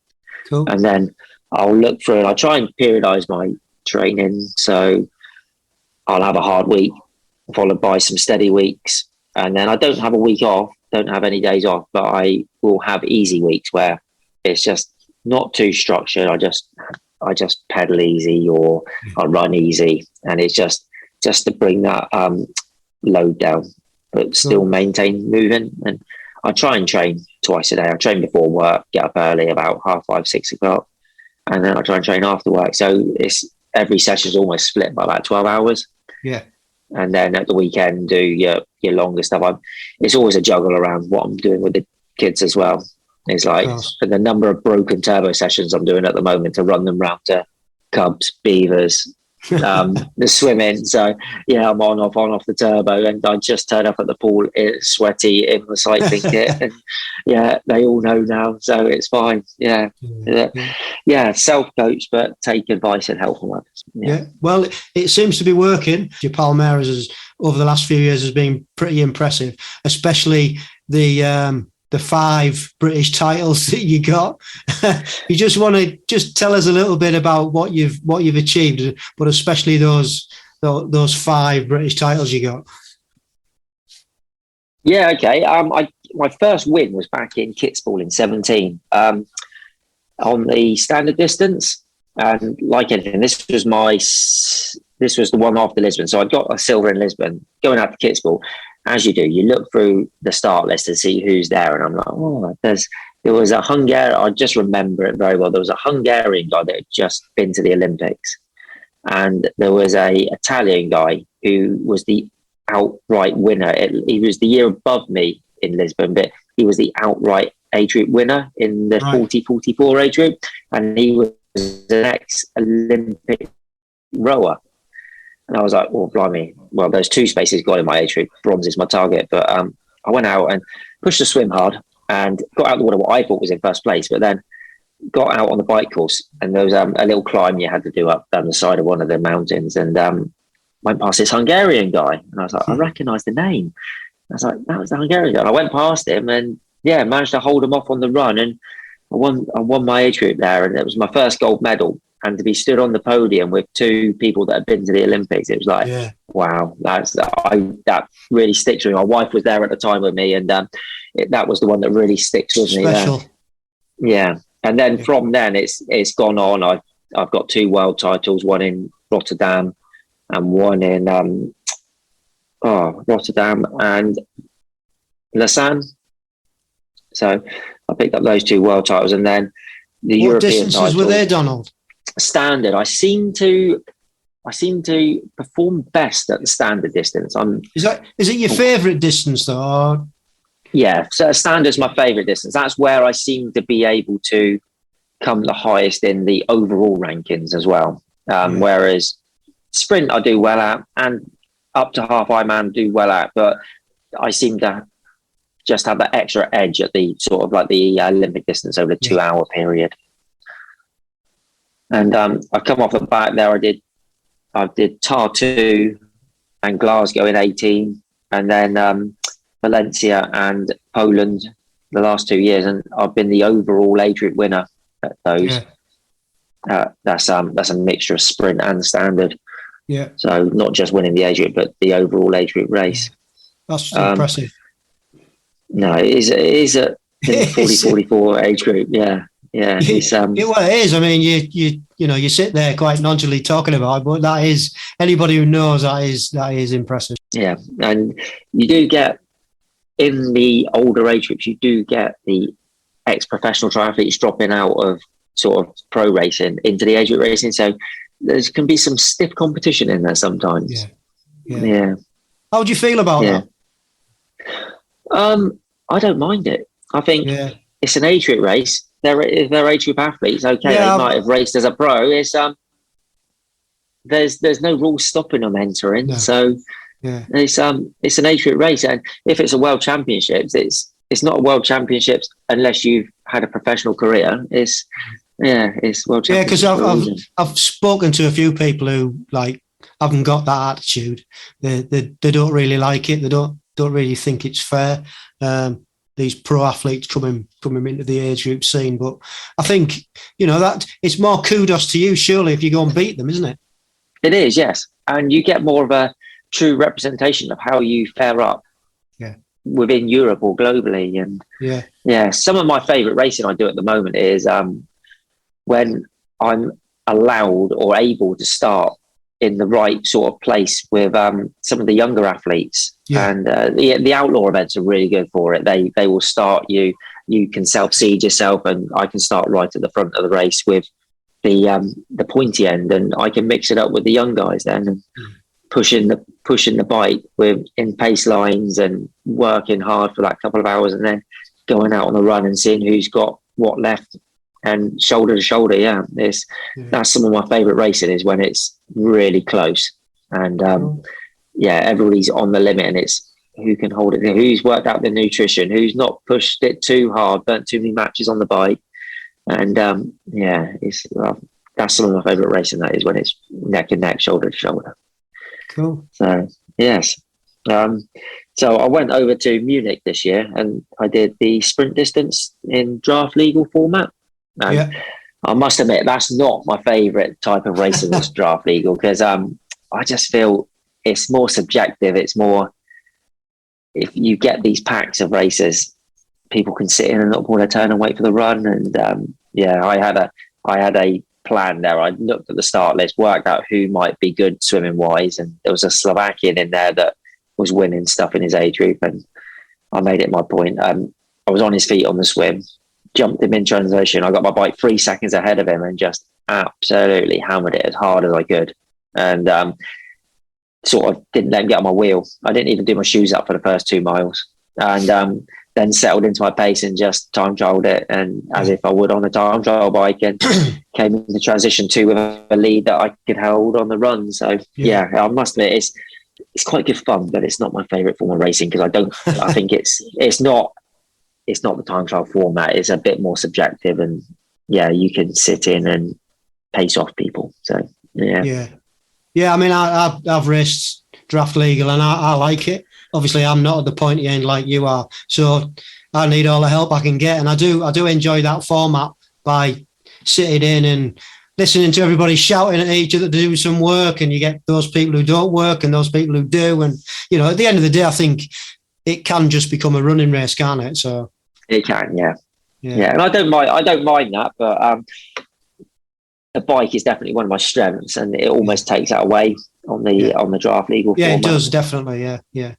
Cool. And then I'll look through and I try and periodise my training. So I'll have a hard week followed by some steady weeks. And then I don't have a week off, don't have any days off, but I will have easy weeks where it's just not too structured. I just pedal easy or I run easy. And it's just to bring that load down, but still maintain moving. And I try and train twice a day. I train before work, get up early about 5:30, 6 o'clock, and then I try and train after work. So it's every session is almost split by about 12 hours. Yeah. And then at the weekend, do your longer stuff. It's always a juggle around what I'm doing with the kids as well. It's like for the number of broken turbo sessions I'm doing at the moment to run them round to cubs, beavers, the swimming. So yeah, I'm on off the turbo, and I just turn up at the pool sweaty in the cycling kit, and yeah, they all know now, so it's fine. Yeah. Self-coach, but take advice and help from others. Yeah. Well, it seems to be working. Your Palmeiras over the last few years has been pretty impressive, especially the 5 British titles that you got. You just want to just tell us a little bit about what you've achieved, but especially those 5 British titles you got. Yeah, okay. My first win was back in Kitzbühel in 2017 on the standard distance, and like anything, this was the one after Lisbon. So I got a silver in Lisbon. Going out to Kitzbühel, as you do, you look through the start list and see who's there, and I'm like, there was a Hungarian. I just remember it very well. There was a Hungarian guy that had just been to the Olympics, and there was a Italian guy who was the outright winner. He was the year above me in Lisbon, but he was the outright age group winner in the 40-44 age group, and he was the next Olympic rower. And I was like, well, blimey, well, there's 2 spaces got in my age group. Bronze is my target. But I went out and pushed the swim hard and got out the water what I thought was in first place, but then got out on the bike course, and there was a little climb you had to do up down the side of one of the mountains, and went past this Hungarian guy, and I was like, I recognise the name. I was like, that was the Hungarian guy. And I went past him and managed to hold him off on the run, and I won my age group there, and it was my first gold medal. And to be stood on the podium with 2 people that had been to the Olympics, it was like, wow, that really sticks with me. My wife was there at the time with me, and that was the one that really sticks with me. Special. Yeah. And then from then it's gone on. I've got 2 world titles, one in Rotterdam and one in Rotterdam and Lausanne. So I picked up those 2 world titles, and then the What European distances title, were there, Donald? Standard. I seem to perform best at the standard distance. Is it your favourite distance though? Or? Yeah, so standard's my favourite distance. That's where I seem to be able to come the highest in the overall rankings as well. Whereas sprint I do well at, and up to half Ironman do well at, but I seem to just have that extra edge at the sort of like the Olympic distance over the 2-hour period. And I come off the back there. I did Tartu and Glasgow in 18, and then Valencia and Poland the last 2 years, and I've been the overall age group winner at those. That's a mixture of sprint and standard. Yeah. So not just winning the age group, but the overall age group race. That's impressive. No, it is a 40-44 age group. Yeah. Yeah, it's, well, it is. I mean, you sit there quite nonchalantly talking about it, but that is, anybody who knows that is impressive. Yeah, and you do get in the older age groups, you do get the ex-professional triathletes dropping out of sort of pro racing into the age group racing. So there can be some stiff competition in there sometimes. Yeah. How do you feel about that? I don't mind it. I think it's an age group race. They're age group athletes. Okay, they might have raced as a pro. It's there's no rules stopping them entering. No. So it's an age group race, and if it's a world championships, it's not a world championships unless you've had a professional career. It's world championships. Yeah, because I've spoken to a few people who like haven't got that attitude. They don't really like it. They don't really think it's fair. These pro athletes coming into the age group scene, but I think that it's more kudos to you, surely, if you go and beat them, isn't it? It is, yes, and you get more of a true representation of how you fare up, within Europe or globally. And some of my favourite racing I do at the moment is when I'm allowed or able to start in the right sort of place with some of the younger athletes. And the outlaw events are really good for it. They will start you can self-seed yourself, and I can start right at the front of the race with the pointy end, and I can mix it up with the young guys then, and pushing the bike in pace lines and working hard for that couple of hours, and then going out on the run and seeing who's got what left, and shoulder to shoulder. That's some of my favorite racing, is when it's really close, and everybody's on the limit, and it's who can hold it, who's worked out the nutrition, who's not pushed it too hard, burnt too many matches on the bike. And it's that's some of my favorite racing. That is when it's neck and neck, shoulder to shoulder. Cool. So yes, so I went over to Munich this year, and I did the sprint distance in draft legal format. And I must admit, that's not my favorite type of racing, this draft legal, because I just feel it's more subjective. It's more, if you get these packs of racers, people can sit in and not want to turn and wait for the run. And I had a plan there. I looked at the start list, worked out who might be good swimming wise, and there was a Slovakian in there that was winning stuff in his age group, and I made it my point. I was on his feet on the swim, jumped him in transition. I got my bike 3 seconds ahead of him and just absolutely hammered it as hard as I could, and sort of didn't let him get on my wheel. I didn't even do my shoes up for the first 2 miles, and then settled into my pace and just time trialed it, and as if I would on a time trial bike, and came into transition 2 with a lead that I could hold on the run. So I must admit, it's quite good fun, but it's not my favourite form of racing, because I think it's not the time trial format. It's a bit more subjective, and you can sit in and pace off people. So I mean, I've raced draft legal, and I like it. Obviously, I'm not at the pointy end like you are, so I need all the help I can get, and I do enjoy that format by sitting in and listening to everybody shouting at each other to do some work, and you get those people who don't work and those people who do, and at the end of the day, I think it can just become a running race, can't it? So it can, yeah. And I don't mind that, but the bike is definitely one of my strengths, and it almost takes that away on the draft legal format. Yeah, it does, definitely. Yeah.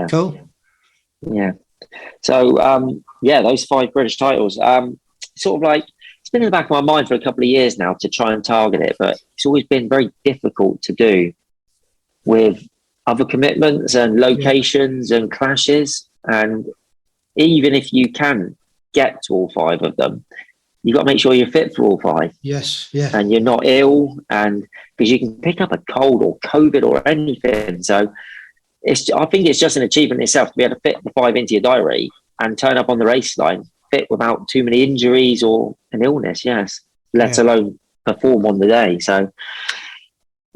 Cool. Yeah. So those 5 British titles, sort of like, it's been in the back of my mind for a couple of years now to try and target it, but it's always been very difficult to do with other commitments and locations and clashes. And even if you can get to all 5 of them, you've got to make sure you're fit for all 5. Yes, yeah. And you're not ill, and because you can pick up a cold or COVID or anything. So I think it's just an achievement itself to be able to fit the 5 into your diary and turn up on the race line fit without too many injuries or an illness. Yes, let alone perform on the day. So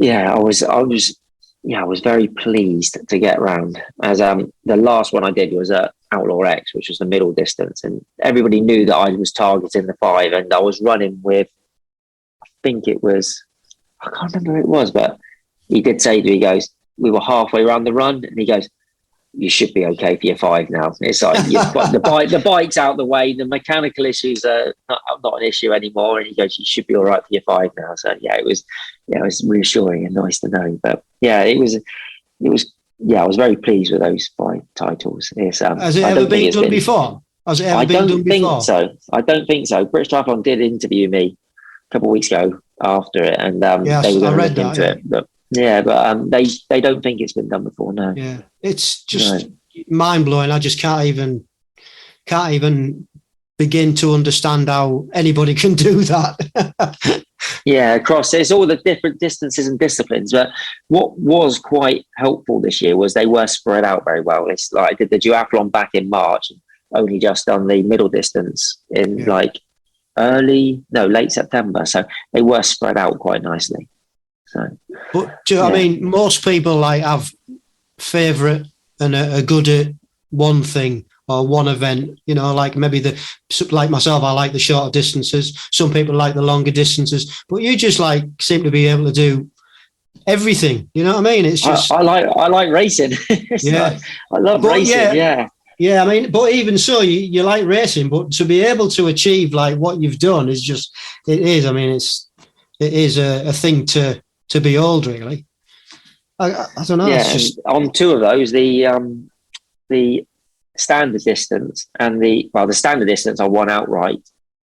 I was very pleased to get around. As the last one I did was at Outlaw X, which was the middle distance, and everybody knew that I was targeting the 5, and I was running with, I think it was, I can't remember who it was, but he did say to me, he goes, we were halfway around the run, and he goes, you should be okay for your 5 now. It's like the bike's out the way, the mechanical issues are not an issue anymore, and he goes, you should be all right for your 5 now. So it was reassuring and nice to know. But I was very pleased with those 5 titles. Has it ever been done before? Has it ever been done before? I don't think so. British Triathlon did interview me a couple of weeks ago after it, and they were going to look into it. But they don't think it's been done before. No. Yeah, it's just mind blowing. I just can't even begin to understand how anybody can do that. Across there's all the different distances and disciplines. But what was quite helpful this year was they were spread out very well. It's like I did the duathlon back in March, and only just done the middle distance in late September. So they were spread out quite nicely. So, but I mean, most people have favourite and are good at one thing or one event. Like maybe like myself, I like the shorter distances. Some people like the longer distances, but you just seem to be able to do everything. You know what I mean? It's just I like racing. I love racing. Yeah, I mean, but even so, you like racing, but to be able to achieve what you've done is just, it is. I mean, it is a thing to behold, really. I don't know. Yeah, it's just on 2 of those, the standard distance and the standard distance I won outright,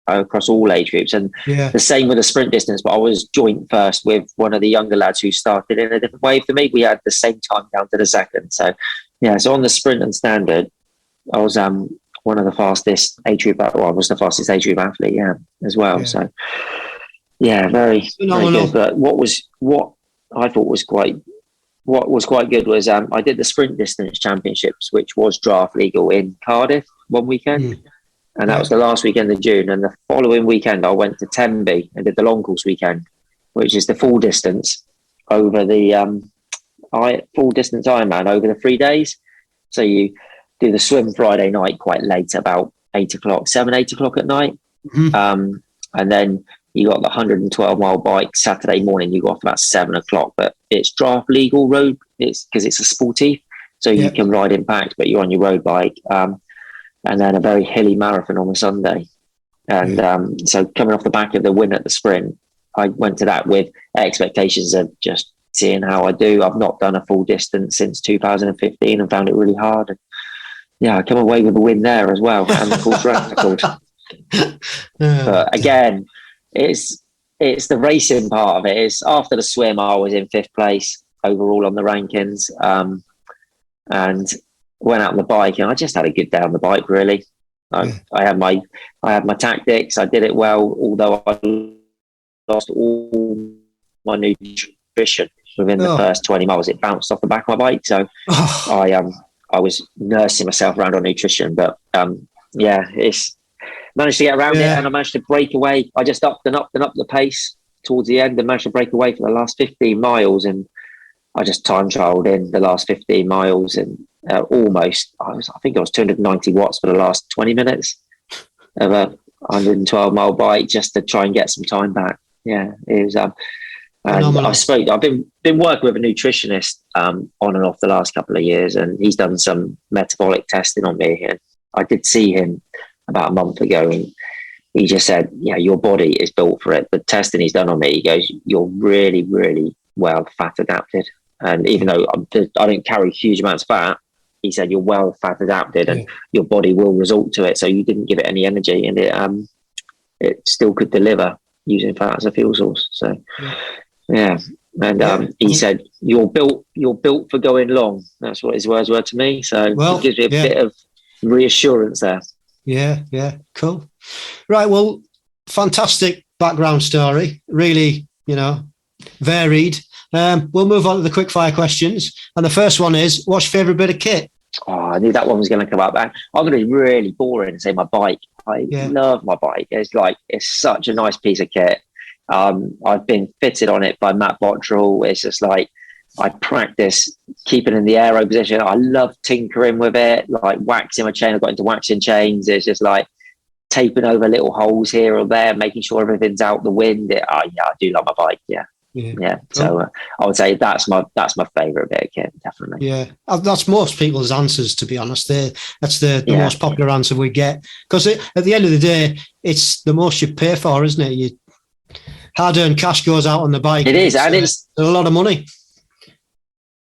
across all age groups, and the same with the sprint distance. But I was joint first with one of the younger lads who started in a different wave than me. We had the same time down to the second. So so on the sprint and standard, I was one of the fastest age group. Well, I was the fastest age group athlete, as well. So very good. But what I thought was quite good was I did the sprint distance championships, which was draft legal in Cardiff one weekend. And that was the last weekend of June. And the following weekend, I went to Tenby and did the long course weekend, which is the full distance over the full distance Ironman over the 3 days. So you do the swim Friday night quite late, about 8 o'clock at night. And then you got the 112 mile bike Saturday morning. You got off about 7 o'clock, but it's draft legal road. It's because it's a sporty, so you can ride in packed, but you're on your road bike. And then a very hilly marathon on a Sunday. And so coming off the back of the win at the sprint, I went to that with expectations of just seeing how I do. I've not done a full distance since 2015 and found it really hard. And I come away with a win there as well, and the course record. But again, it's the racing part of it. It's after the swim, I was in 5th place overall on the rankings, and went out on the bike, and I just had a good day on the bike. Really, I had my tactics. I did it well, although I lost all my nutrition within the first 20 miles. It bounced off the back of my bike, so I was nursing myself around on nutrition. But it's managed to get around it, and I managed to break away. I just upped the pace towards the end and managed to break away for the last 15 miles. And I just time trialed in the last 15 miles and almost, I think I was 290 watts for the last 20 minutes of a 112 mile bike just to try and get some time back. It was, and I've been working with a nutritionist on and off the last couple of years, and he's done some metabolic testing on me. And I did see him about a month ago, and he just said, your body is built for it. The testing he's done on me, he goes, you're really, really well fat adapted. And even though I don't carry huge amounts of fat, he said you're well fat adapted, and your body will resort to it. So you didn't give it any energy, and it still could deliver using fat as a fuel source. So he said you're built for going long. That's what his words were to me. So it gives me a bit of reassurance there. Cool. Right, well, fantastic background story. Really, varied. We'll move on to the quick fire questions. And the first one is, what's your favourite bit of kit? Oh, I knew that one was going to come up. I'm going to be really boring and say my bike. I love my bike. It's such a nice piece of kit. I've been fitted on it by Matt Bottrell. It's just like, I practice keeping in the aero position. I love tinkering with it, like waxing my chain. I got into waxing chains. It's just like taping over little holes here or there, making sure everything's out the wind. I do love my bike. Cool. So I would say that's my favourite bit of kit, definitely. That's most people's answers, to be honest. That's the most popular answer we get, because at the end of the day, it's the most you pay for, isn't it? Hard-earned cash goes out on the bike. It is, and it's a lot of money.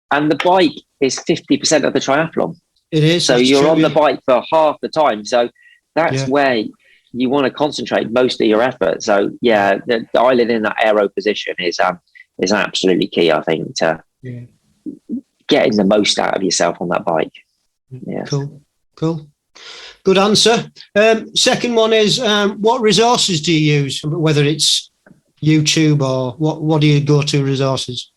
And the bike is 50% of the triathlon. It is. So you're on the bike for half the time. So that's where you want to concentrate most of your effort. So the dialing in that aero position is absolutely key, I think, to getting the most out of yourself on that bike. Cool. Good answer. Second one is, what resources do you use? Whether it's YouTube or what do you go to resources?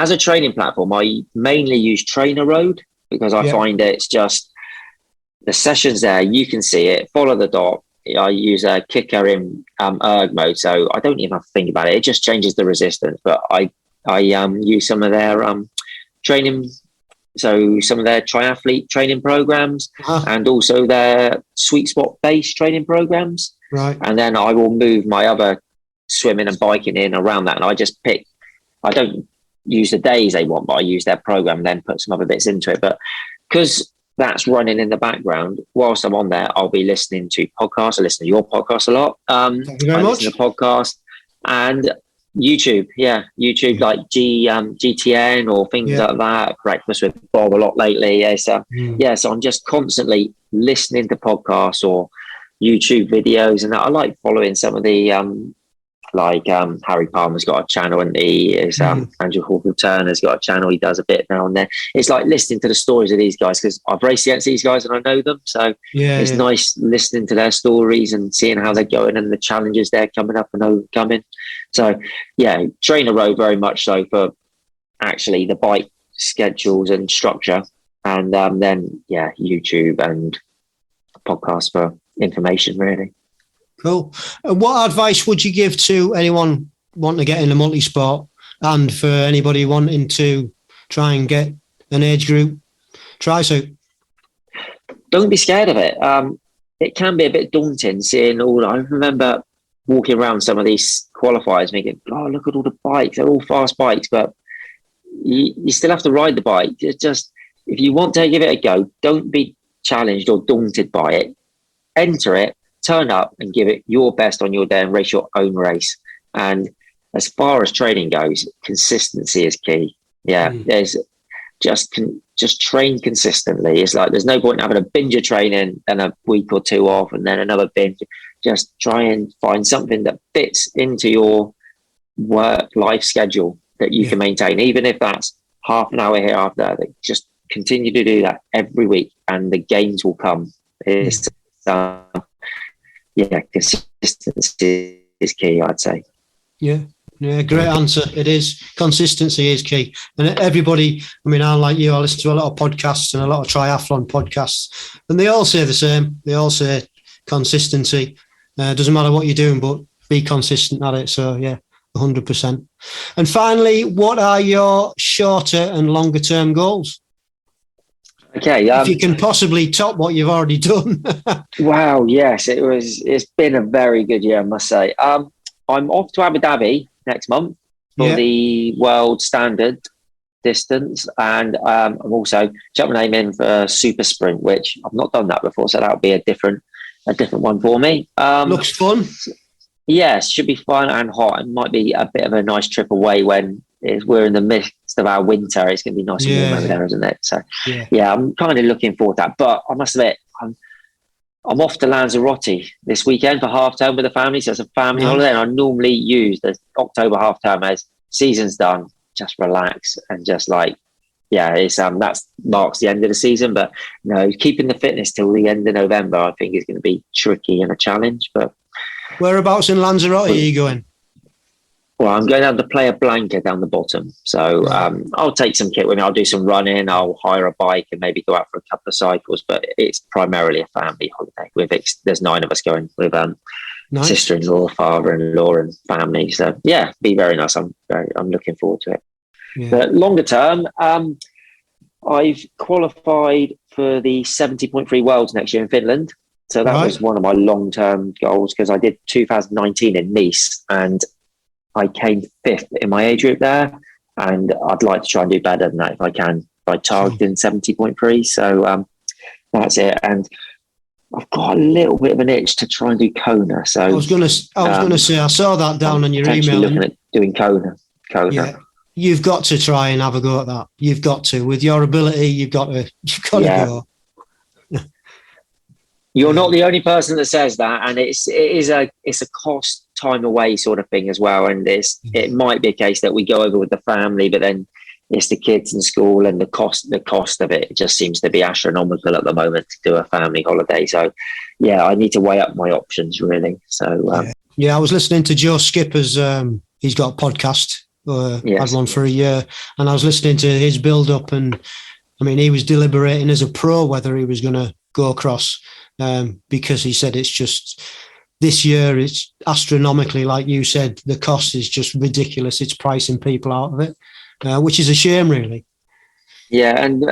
As a training platform, I mainly use Trainer Road, because I find it's just the sessions there. You can see it, follow the dot. I use a kicker in erg mode, so I don't even have to think about it. It just changes the resistance. But I use some of their training, so some of their triathlete training programs, and also their sweet spot based training programs. Right. And then I will move my other swimming and biking in around that, and I just pick. I don't use the days they want, but I use their program and then put some other bits into it. But because that's running in the background, whilst I'm on there, I'll be listening to podcasts. I listen to your podcast a lot. Thank you very much. Listen to podcasts and YouTube. YouTube like GTN or things like that. Breakfast with Bob a lot lately. So I'm just constantly listening to podcasts or YouTube videos, and I like following some of the Harry Palmer's got a channel, and Andrew Hawthorne-Turner's got a channel. He does a bit now and then. It's like listening to the stories of these guys, because I've raced against these guys and I know them. So it's nice listening to their stories and seeing how they're going and the challenges they're coming up and overcoming. So Trainer Road very much so for actually the bike schedules and structure, and then YouTube and podcasts for information, really. Cool. What advice would you give to anyone wanting to get into multisport, and for anybody wanting to try and get an age group tri-suit? Don't be scared of it. It can be a bit daunting seeing all. I remember walking around some of these qualifiers thinking, oh, look at all the bikes. They're all fast bikes, but you still have to ride the bike. It's just, if you want to give it a go, don't be challenged or daunted by it. Enter it, turn up and give it your best on your day and race your own race. And as far as training goes, consistency is key. There's just train consistently. It's like there's no point in having a binge of training and a week or two off and then another binge. Just try and find something that fits into your work life schedule that you can maintain, even if that's half an hour here, half there. Just continue to do that every week and the gains will come. Consistency is key, I'd say. Yeah, great answer. It is. Consistency is key. And everybody, I mean, I'm like you, I listen to a lot of podcasts and a lot of triathlon podcasts, and they all say the same. They all say consistency. Doesn't matter what you're doing, but be consistent at it. So, 100%. And finally, what are your shorter and longer term goals? Okay, if you can possibly top what you've already done. Wow, yes, it's been a very good year, I must say. I'm off to Abu Dhabi next month for the world standard distance, and I'm also chucked my name in for super sprint, which I've not done that before, so that'll be a different one for me. Looks fun. Yes, should be fun and hot. It might be a bit of a nice trip away when we're in the midst of our winter. It's going to be nice and warm over there, isn't it? So, I'm kind of looking forward to that. But I must admit, I'm off to Lanzarote this weekend for half term with the family. So it's a family holiday, and I normally use the October half term as season's done, just relax and just it's that marks the end of the season. But keeping the fitness till the end of November, I think is going to be tricky and a challenge. But whereabouts in Lanzarote are you going? Well, I'm going down to Playa Blanca down the bottom. So I'll take some kit with me. I'll do some running. I'll hire a bike and maybe go out for a couple of cycles. But it's primarily a family holiday. There's 9 of us going with sister-in-law, father-in-law, and family. So be very nice. I'm looking forward to it. Yeah. But longer term, I've qualified for the 70.3 Worlds next year in Finland. So that was one of my long-term goals, because I did 2019 in Nice and I came 5th in my age group there, and I'd like to try and do better than that if I can, by targeting 70.3. So that's it. And I've got a little bit of an itch to try and do Kona. So I was going to say, I saw that down on your email. Looking at doing Kona. Yeah. You've got to try and have a go at that. You've got to, with your ability. You've got to go. You're not the only person that says that, and it's a cost time away sort of thing as well. And it might be a case that we go over with the family, but then it's the kids in school, and the cost of it just seems to be astronomical at the moment to do a family holiday. So I need to weigh up my options really. So I was listening to Joe Skipper's. He's got a podcast. Had one for a year, and I was listening to his build up, and I mean, he was deliberating as a pro whether he was going to go across. Because he said it's just this year, it's astronomically, like you said, the cost is just ridiculous. It's pricing people out of it, which is a shame, really. Yeah, and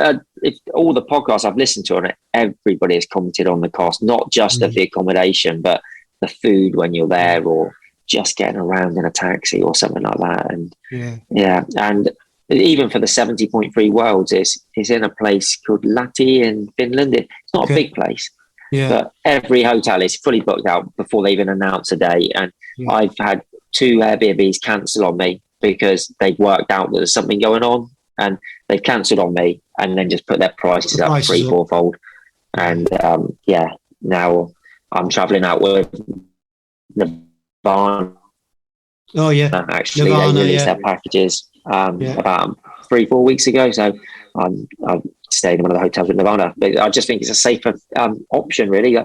all the podcasts I've listened to on it, everybody has commented on the cost, not just of the accommodation, but the food when you're there, or just getting around in a taxi or something like that. And and even for the 70.3 Worlds, is in a place called Lahti in Finland. It's not a big place. Yeah. But every hotel is fully booked out before they even announce a date. And I've had 2 Airbnbs cancel on me because they've worked out that there's something going on, and they've cancelled on me and then just put their prices up 3-4 fold. And now I'm traveling out with Nirvana. Oh yeah, actually, Nirvana, they released their packages about 3-4 weeks ago. So I'm staying in one of the hotels with Nirvana. But I just think it's a safer option, really.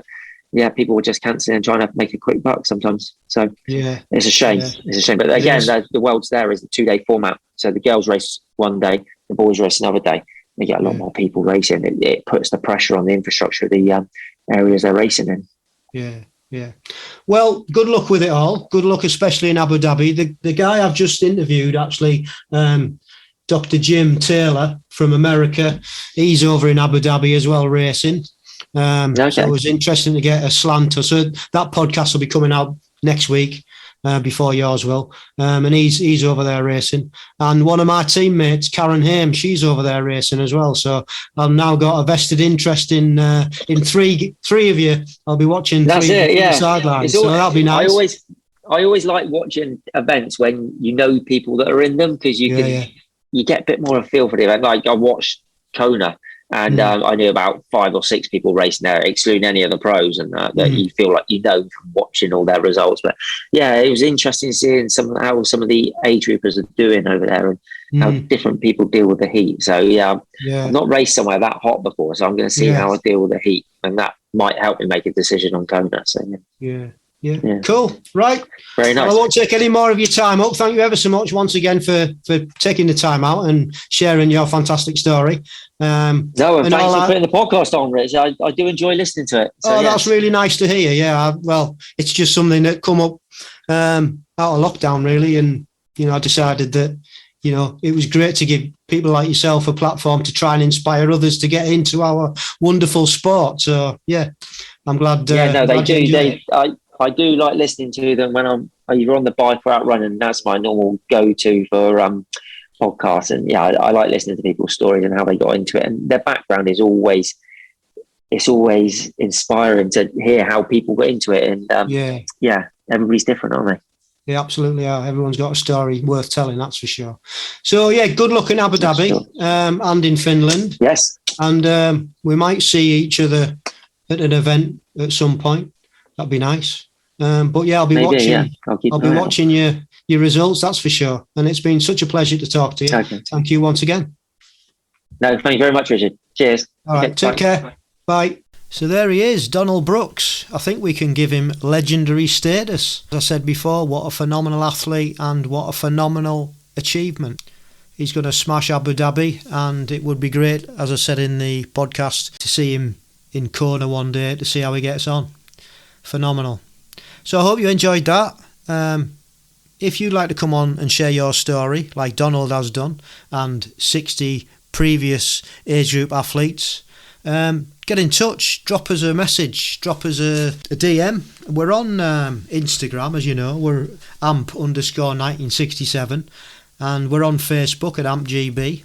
People were just cancelling and trying to make a quick buck sometimes. So it's a shame. It's a shame. But again, the Worlds there is a 2-day format. So the girls race one day, the boys race another day. They get a lot more people racing. It puts the pressure on the infrastructure of the areas they're racing in. Yeah. Well, good luck with it all. Good luck, especially in Abu Dhabi. The guy I've just interviewed, actually, Dr. Jim Taylor from America, he's over in Abu Dhabi as well, racing. So it was interesting to get a slant. So that podcast will be coming out next week, before yours will. And he's over there racing. And one of my teammates, Karen Haim, she's over there racing as well. So I've now got a vested interest in three of you. I'll be watching That's three it, yeah. sidelines. So that'll be nice. I always like watching events when you know people that are in them, because you get a bit more of a feel for the event. Like I watched Kona, and I knew about 5 or 6 people racing there, excluding any of the pros, and that you feel like you know from watching all their results. But it was interesting seeing how some of the age groupers are doing over there, and how different people deal with the heat. So I've not raced somewhere that hot before, so I'm going to see how I deal with the heat, and that might help me make a decision on Kona. So Yeah. Cool. Right. Very nice. I won't take any more of your time up. Thank you ever so much once again for taking the time out and sharing your fantastic story. And thanks for putting the podcast on, Rich. I do enjoy listening to it. So, that's really nice to hear. Yeah. Well, it's just something that come up out of lockdown, really. And, I decided that, it was great to give people like yourself a platform to try and inspire others to get into our wonderful sport. So, I'm glad. They do. I do like listening to them when I'm either on the bike or out running. That's my normal go-to for podcasts. And I like listening to people's stories and how they got into it. And their background is always inspiring to hear how people got into it. And everybody's different, aren't they? Yeah, absolutely are. Everyone's got a story worth telling, that's for sure. So good luck in Abu Dhabi and in Finland. Yes. And we might see each other at an event at some point. That'd be nice. But I'll be watching. Yeah. I'll be watching your results. That's for sure. And it's been such a pleasure to talk to you. Okay. Thank you once again. No, thank you very much, Richard. Cheers. All right. Take care. Bye. So there he is, Donald Brooks. I think we can give him legendary status. As I said before, what a phenomenal athlete and what a phenomenal achievement. He's going to smash Abu Dhabi, and it would be great, as I said in the podcast, to see him in Kona one day to see how he gets on. Phenomenal. So I hope you enjoyed that. If you'd like to come on and share your story like Donald has done and 60 previous age group athletes, get in touch, drop us a message, drop us a DM. We're on Instagram, as you know, we're amp_1967, and we're on Facebook at ampgb,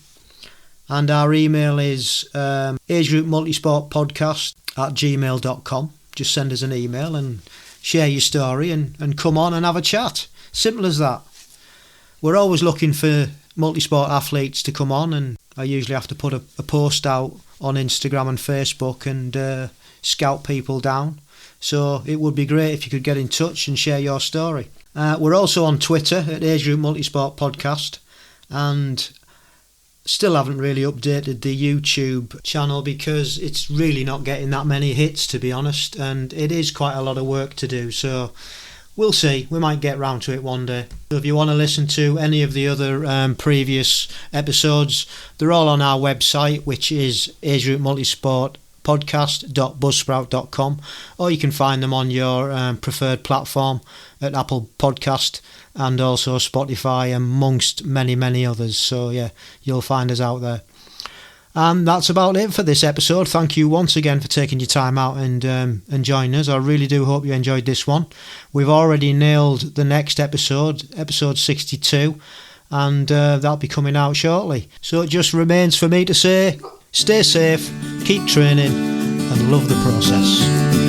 and our email is agegroupmultisportpodcast@gmail.com. Just send us an email and share your story and come on and have a chat. Simple as that. We're always looking for multisport athletes to come on, and I usually have to put a post out on Instagram and Facebook and scout people down. So it would be great if you could get in touch and share your story. We're also on Twitter at Age Group Multisport Podcast, and still haven't really updated the YouTube channel because it's really not getting that many hits, to be honest, and it is quite a lot of work to do. So we'll see. We might get round to it one day. So if you want to listen to any of the other previous episodes, they're all on our website, which is agegroupmultisportpodcast.buzzsprout.com, or you can find them on your preferred platform at Apple Podcast and also Spotify, amongst many others. So you'll find us out there. And that's about it for this episode. Thank you once again for taking your time out and joining us. I really do hope you enjoyed this one. We've already nailed the next episode 62, and that'll be coming out shortly. So it just remains for me to say, stay safe, keep training, and love the process.